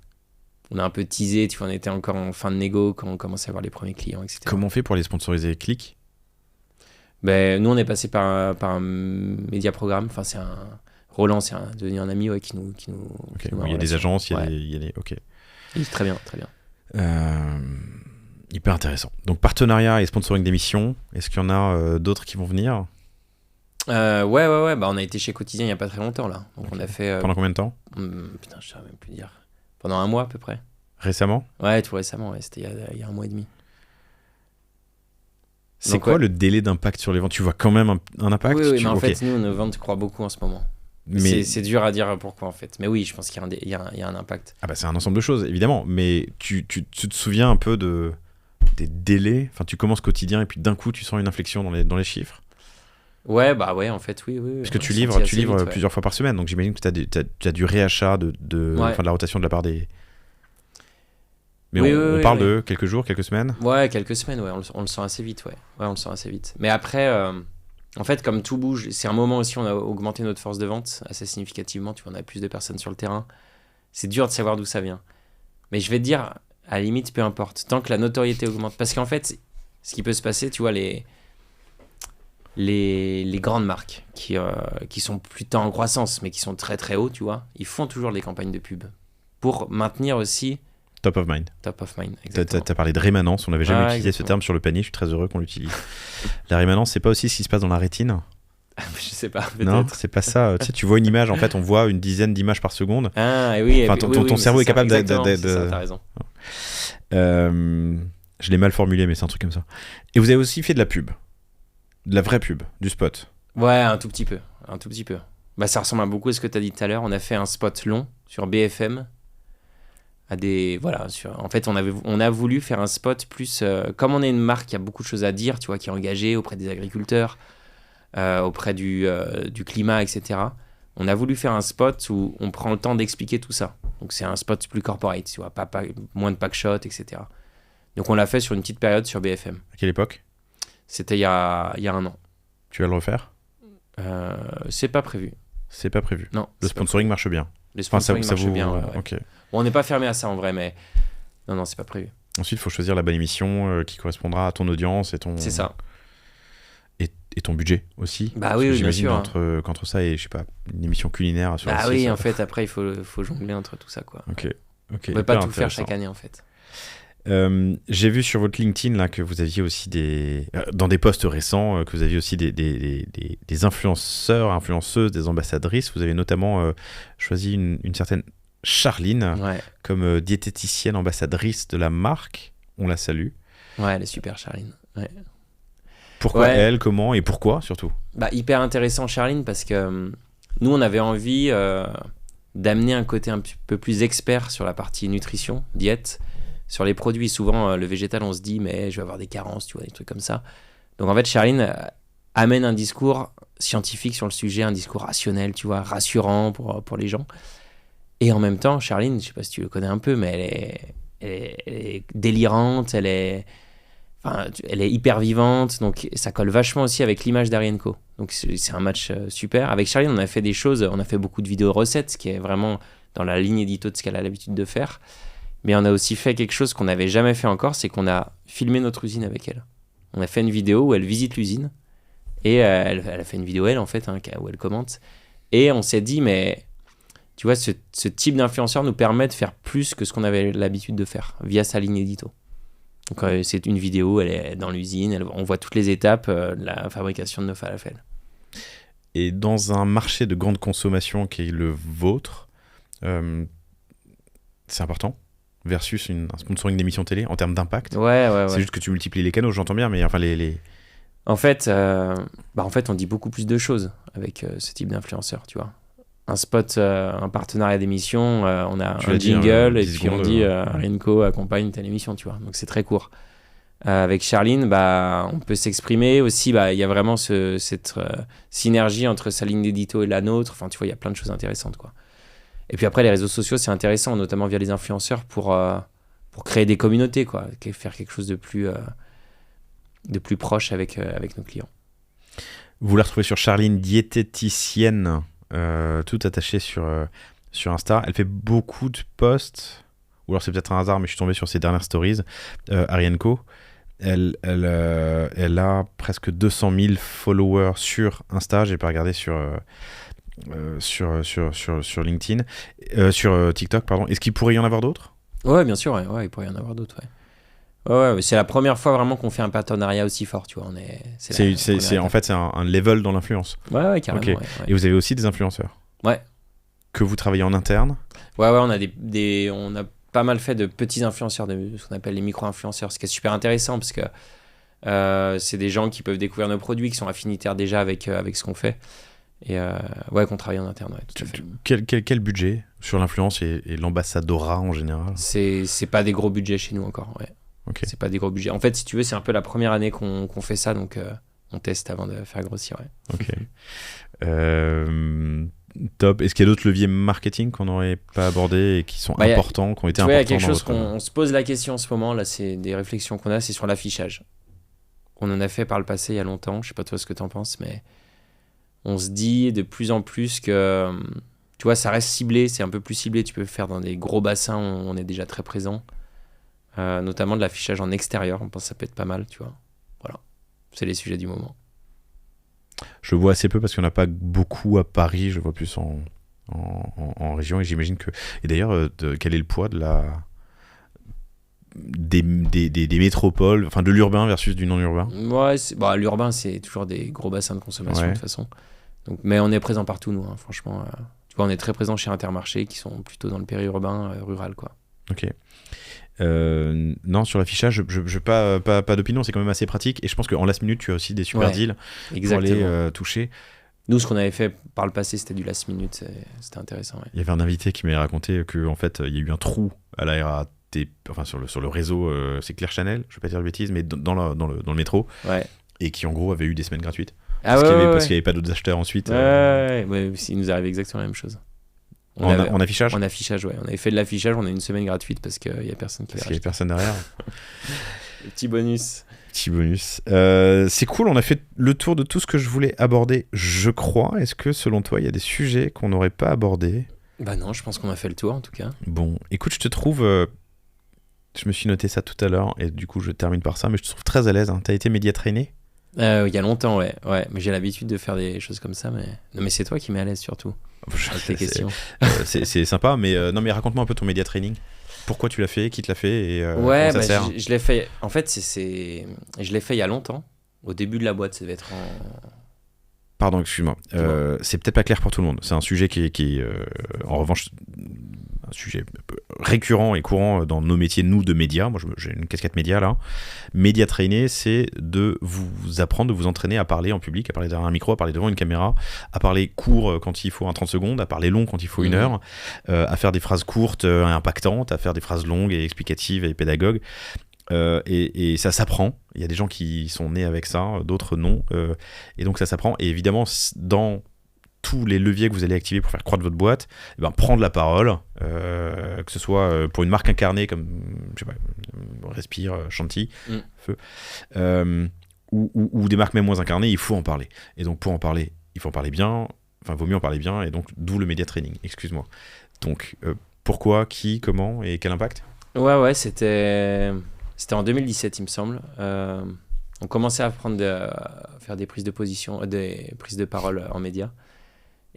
On a un peu teasé, tu vois, on était encore en fin de négo quand on commençait à avoir les premiers clients, etc. Comment on fait pour les sponsoriser? Click? Ben, nous, on est passé par un média programme. Enfin, c'est un... Roland, c'est devenu un ami qui nous il y a des agences, il y a des... Ok. Très bien, très bien. Hyper intéressant. Donc, partenariat et sponsoring d'émissions. Est-ce qu'il y en a d'autres qui vont venir? Ouais. Bah, on a été chez Quotidien il n'y a pas très longtemps, là. Donc, on a fait... Pendant combien de temps? Putain, je ne saurais même plus dire. Pendant un mois, à peu près. Récemment? Ouais, tout récemment. Ouais. C'était il y a un mois et demi. C'est quoi le délai d'impact sur les ventes? Tu vois quand même un impact? Oui, mais en fait, nous, nos ventes croient beaucoup en ce moment. Mais c'est dur à dire pourquoi, en fait. Mais oui, je pense qu'il y a un impact. Ah bah, c'est un ensemble de choses, évidemment. Mais tu te souviens un peu des délais? Enfin, tu commences Quotidien et puis d'un coup, tu sens une inflexion dans les chiffres? Ouais, bah ouais, en fait, oui. Parce que tu livres plusieurs fois par semaine, donc j'imagine que tu as du réachat, de la rotation de la part des... Mais on parle de quelques jours, quelques semaines? Ouais, quelques semaines, ouais. On le sent assez vite, ouais. Ouais, on le sent assez vite. Mais après, en fait, comme tout bouge, c'est un moment aussi où on a augmenté notre force de vente assez significativement. Tu vois, on a plus de personnes sur le terrain. C'est dur de savoir d'où ça vient. Mais je vais te dire, à la limite, peu importe. Tant que la notoriété augmente. Parce qu'en fait, ce qui peut se passer, tu vois, les grandes marques qui sont plutôt en croissance, mais qui sont très très hauts, tu vois, ils font toujours des campagnes de pub pour maintenir aussi... Top of mind, exactement. T'as parlé de rémanence, on n'avait jamais utilisé ce terme sur le panier, je suis très heureux qu'on l'utilise. La rémanence, c'est pas aussi ce qui se passe dans la rétine? Je sais pas, peut-être. Non, c'est pas ça. Tu sais, tu vois une image, en fait, on voit une dizaine d'images par seconde. Ah, oui. Enfin, ton cerveau est capable de... T'as raison. Je l'ai mal formulé, mais c'est un truc comme ça. Et vous avez aussi fait de la pub. De la vraie pub, du spot. Ouais, un tout petit peu. Bah, ça ressemble beaucoup à ce que tu as dit tout à l'heure. On a fait un spot long sur BFM. En fait, on a voulu faire un spot plus... comme on est une marque qui a beaucoup de choses à dire, tu vois, qui est engagée auprès des agriculteurs, auprès du climat, etc. On a voulu faire un spot où on prend le temps d'expliquer tout ça. Donc, c'est un spot plus corporate, tu vois, moins de packshot, etc. Donc, on l'a fait sur une petite période sur BFM. À quelle époque? C'était il y a un an. Tu vas le refaire? C'est pas prévu. C'est pas prévu? Non. Le sponsoring marche bien? Le sponsoring marche bien, ouais. Okay. Bon, on n'est pas fermé à ça en vrai, mais non, c'est pas prévu. Ensuite, il faut choisir la bonne émission qui correspondra à ton audience et ton... C'est ça. Et ton budget aussi. Bah oui, bien sûr. Qu'entre ça et, je sais pas, une émission culinaire sur Ah oui, en fait, après, il faut jongler entre tout ça, quoi. Ok. On peut pas tout faire chaque année, en fait. J'ai vu sur votre LinkedIn là, que vous aviez aussi dans des posts récents, que vous aviez aussi des influenceurs, influenceuses, des ambassadrices. Vous avez notamment choisi une certaine Charline comme diététicienne ambassadrice de la marque. On la salue. Ouais, elle est super, Charline. Ouais. Pourquoi elle, comment et pourquoi surtout? Bah, hyper intéressant, Charline, parce que nous, on avait envie d'amener un côté un peu plus expert sur la partie nutrition, diète. Sur les produits, souvent, le végétal, on se dit, mais je vais avoir des carences, tu vois, des trucs comme ça. Donc, en fait, Charline amène un discours scientifique sur le sujet, un discours rationnel, tu vois, rassurant pour les gens. Et en même temps, Charline, je sais pas si tu le connais un peu, mais elle est délirante, elle est hyper vivante, donc ça colle vachement aussi avec l'image d'Ariane Co. Donc, c'est un match super. Avec Charline, on a fait des choses, on a fait beaucoup de vidéos recettes, ce qui est vraiment dans la ligne édito de ce qu'elle a l'habitude de faire. Mais on a aussi fait quelque chose qu'on n'avait jamais fait encore, c'est qu'on a filmé notre usine avec elle. On a fait une vidéo où elle visite l'usine, et elle a fait une vidéo elle, en fait, où elle commente. Et on s'est dit, mais tu vois, ce type d'influenceur nous permet de faire plus que ce qu'on avait l'habitude de faire, via sa ligne édito. Donc c'est une vidéo, elle est dans l'usine, on voit toutes les étapes de la fabrication de nos falafels. Et dans un marché de grande consommation qui est le vôtre, c'est important versus un sponsoring d'émission télé en termes d'impact? Ouais. C'est juste que tu multiplies les canaux, j'entends bien, mais enfin les... En fait, on dit beaucoup plus de choses avec ce type d'influenceur, tu vois. Un spot, un partenariat d'émission, on a un jingle et puis on dit Ariane.co accompagne telle émission, tu vois. Donc c'est très court. Avec Charline, on peut s'exprimer aussi. Il y a vraiment cette synergie entre sa ligne d'édito et la nôtre. Enfin, tu vois, il y a plein de choses intéressantes, quoi. Et puis après, les réseaux sociaux, c'est intéressant, notamment via les influenceurs, pour créer des communautés, quoi. Faire quelque chose de plus proche avec nos clients. Vous la retrouvez sur Charline, diététicienne, tout attaché sur Insta. Elle fait beaucoup de posts, ou alors c'est peut-être un hasard, mais je suis tombé sur ses dernières stories. Ariane.co, elle a presque 200 000 followers sur Insta. J'ai pas regardé sur LinkedIn, sur TikTok, pardon. Est-ce qu'il pourrait y en avoir d'autres? Ouais, bien sûr, ouais, il pourrait y en avoir d'autres, ouais. Ouais, c'est la première fois vraiment qu'on fait un partenariat aussi fort, tu vois. En fait, c'est un level dans l'influence. Ouais, carrément. Okay. Ouais. Et vous avez aussi des influenceurs? Ouais. Que vous travaillez en interne? Ouais, on a on a pas mal fait de petits influenceurs, ce qu'on appelle les micro-influenceurs, ce qui est super intéressant parce que c'est des gens qui peuvent découvrir nos produits, qui sont affinitaires déjà avec ce qu'on fait. Et qu'on travaille en interne, ouais, tout à fait. Quel budget sur l'influence et l'ambassadorat en général? C'est pas des gros budgets chez nous encore, ouais. Okay. C'est pas des gros budgets. En fait, si tu veux, c'est un peu la première année qu'on fait ça, donc on teste avant de faire grossir, ouais. Ok. Top. Est-ce qu'il y a d'autres leviers marketing qu'on n'aurait pas abordés et qui sont importants, qui ont été importants? Il y a quelque chose qu'on se pose la question en ce moment, là, c'est des réflexions qu'on a, c'est sur l'affichage. On en a fait par le passé il y a longtemps, je sais pas toi ce que t'en penses, mais on se dit de plus en plus que, tu vois, ça reste ciblé, c'est un peu plus ciblé, tu peux faire dans des gros bassins où on est déjà très présent, notamment de l'affichage en extérieur, on pense que ça peut être pas mal, tu vois. Voilà, c'est les sujets du moment. Je vois assez peu parce qu'il n'y en a pas beaucoup à Paris, je vois plus en région, et j'imagine que... Et d'ailleurs, quel est le poids de des métropoles, enfin de l'urbain versus du non-urbain? Ouais, l'urbain, c'est toujours des gros bassins de consommation, de toute façon. Donc, mais on est présent partout, nous, hein, franchement. Tu vois, on est très présent chez Intermarché, qui sont plutôt dans le périurbain, rural, quoi. Ok. Non, sur l'affichage, je pas d'opinion, c'est quand même assez pratique. Et je pense qu'en last minute, tu as aussi des super deals pour aller toucher. Nous, ce qu'on avait fait par le passé, c'était du last minute, c'était intéressant. Ouais. Il y avait un invité qui m'avait raconté qu'en fait, il y a eu un trou à la RATP, enfin sur le réseau, c'est Claire Chanel, je vais pas dire de bêtises, mais dans le métro, et qui en gros avait eu des semaines gratuites. Parce qu'il n'y avait pas d'autres acheteurs ensuite. Ouais, il nous arrive exactement la même chose. En affichage? En affichage, ouais. On avait fait de l'affichage, on a une semaine gratuite parce qu'il n'y a personne qui Parce qu'il n'y avait personne derrière. Petit bonus. C'est cool, on a fait le tour de tout ce que je voulais aborder, je crois. Est-ce que selon toi, il y a des sujets qu'on n'aurait pas abordés? Bah non, je pense qu'on a fait le tour en tout cas. Bon, écoute, je te trouve... je me suis noté ça tout à l'heure et du coup je termine par ça, mais je te trouve très à l'aise. Hein. T'as été média traîné? Il y a longtemps, ouais. Mais j'ai l'habitude de faire des choses comme ça, mais... Non, mais c'est toi qui m'es à l'aise surtout. Avec tes questions. C'est sympa, mais non, mais raconte-moi un peu ton média training. Pourquoi tu l'as fait, qui te l'a fait et comment ça sert? Je l'ai fait. En fait, je l'ai fait il y a longtemps. Au début de la boîte, ça devait être en... Pardon, excuse-moi. C'est peut-être pas clair pour tout le monde. C'est un sujet qui est en revanche, un sujet récurrent et courant dans nos métiers, nous, de médias. Moi, j'ai une casquette média, là. Média trainer, c'est de vous apprendre, de vous entraîner à parler en public, à parler derrière un micro, à parler devant une caméra, à parler court quand il faut un 30 secondes, à parler long quand il faut une heure, à faire des phrases courtes et impactantes, à faire des phrases longues et explicatives et pédagogues. Et ça s'apprend. Il y a des gens qui sont nés avec ça, d'autres non. Et donc ça s'apprend. Et évidemment, dans tous les leviers que vous allez activer pour faire croître votre boîte, prendre la parole, que ce soit pour une marque incarnée comme, je sais pas, Respire, Chanty, Feu, ou des marques même moins incarnées, il faut en parler. Et donc pour en parler, il faut en parler bien. Enfin, vaut mieux en parler bien. Et donc d'où le média training. Excuse-moi. Donc pourquoi, qui, comment et quel impact? Ouais, c'était en 2017, il me semble. On commençait à faire des prises de position, des prises de parole en médias.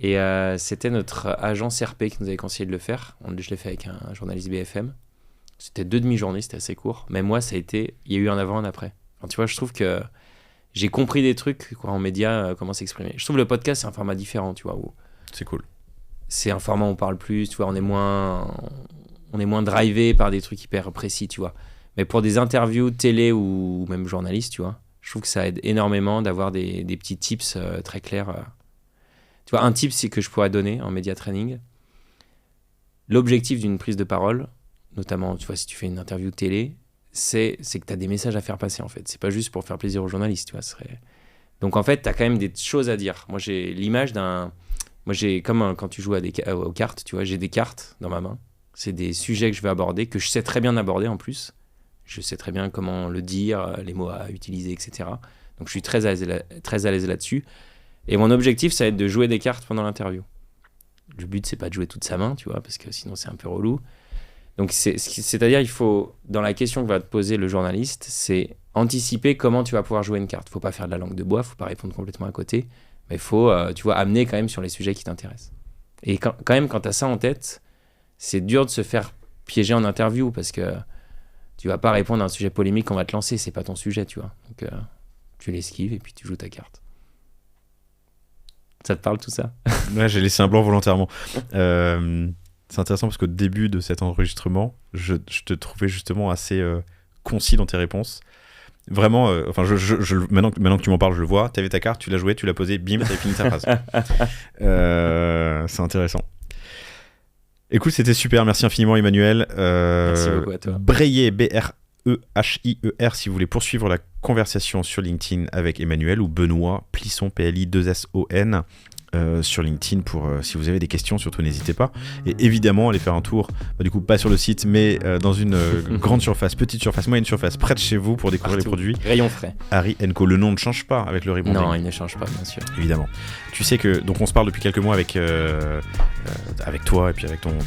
Et c'était notre agence RP qui nous avait conseillé de le faire. Je l'ai fait avec un journaliste BFM. C'était 2 demi-journées, c'était assez court. Mais moi, il y a eu un avant, un après. Enfin, tu vois, je trouve que j'ai compris des trucs en médias, comment s'exprimer. Je trouve le podcast, c'est un format différent, tu vois. C'est cool. C'est un format où on parle plus, tu vois, on est moins on est moins drivé par des trucs hyper précis, tu vois. Mais pour des interviews télé ou même journalistes, tu vois, je trouve que ça aide énormément d'avoir des petits tips très clairs. Tu vois, un tip c'est que je pourrais donner en média training. L'objectif d'une prise de parole, notamment, tu vois, si tu fais une interview télé, c'est que tu as des messages à faire passer, en fait. C'est pas juste pour faire plaisir aux journalistes, tu vois. Donc, en fait, tu as quand même des choses à dire. Moi, j'ai l'image d'un... Moi, j'ai comme quand tu joues aux cartes, tu vois, j'ai des cartes dans ma main. C'est des sujets que je vais aborder, que je sais très bien aborder, en plus. Je sais très bien comment le dire, les mots à utiliser, etc. Donc, je suis très à l'aise là-dessus. Et mon objectif, ça va être de jouer des cartes pendant l'interview. Le but, c'est pas de jouer toute sa main, tu vois, parce que sinon, c'est un peu relou. Donc, c'est-à-dire, il faut, dans la question que va te poser le journaliste, c'est anticiper comment tu vas pouvoir jouer une carte. Il ne faut pas faire de la langue de bois, il ne faut pas répondre complètement à côté, mais il faut, tu vois, amener quand même sur les sujets qui t'intéressent. Et quand tu as ça en tête, c'est dur de se faire piéger en interview, parce que tu ne vas pas répondre à un sujet polémique qu'on va te lancer, c'est pas ton sujet, tu vois. Donc, tu l'esquives et puis tu joues ta carte. Ça te parle tout ça? Ouais, j'ai laissé un blanc volontairement. C'est intéressant parce qu'au début de cet enregistrement, je te trouvais justement assez concis dans tes réponses. Vraiment, maintenant que tu m'en parles, je le vois. Tu avais ta carte, tu l'as jouée, tu l'as posée, bim, tu avais fini ta phrase. C'est intéressant. Écoute, c'était super. Merci infiniment, Emmanuel. Merci beaucoup à toi. Brehier, BREHIER, si vous voulez poursuivre la conversation sur LinkedIn avec Emmanuel, ou Benoît Plisson, PLI2SON, sur LinkedIn, pour si vous avez des questions, surtout n'hésitez pas. Et évidemment, allez faire un tour, du coup pas sur le site, mais dans une grande surface, petite surface, moyenne surface, près de chez vous, pour découvrir les produits. Rayon frais. Harry & Co. Le nom ne change pas avec le rebonding. Non, il ne change pas, bien sûr. Évidemment. Tu sais que, donc on se parle depuis quelques mois avec toi et puis avec ton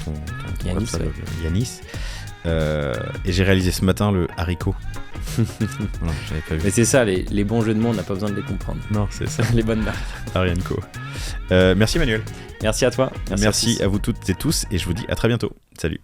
Yanis, Yanis. Et j'ai réalisé ce matin le haricot. Non, j'avais pas vu. Mais c'est ça, les bons jeux de mots, on n'a pas besoin de les comprendre. Non, c'est ça. Les bonnes marques. Harry & Co. Merci Emmanuel. Merci à toi. Merci à vous toutes et tous, et je vous dis à très bientôt. Salut.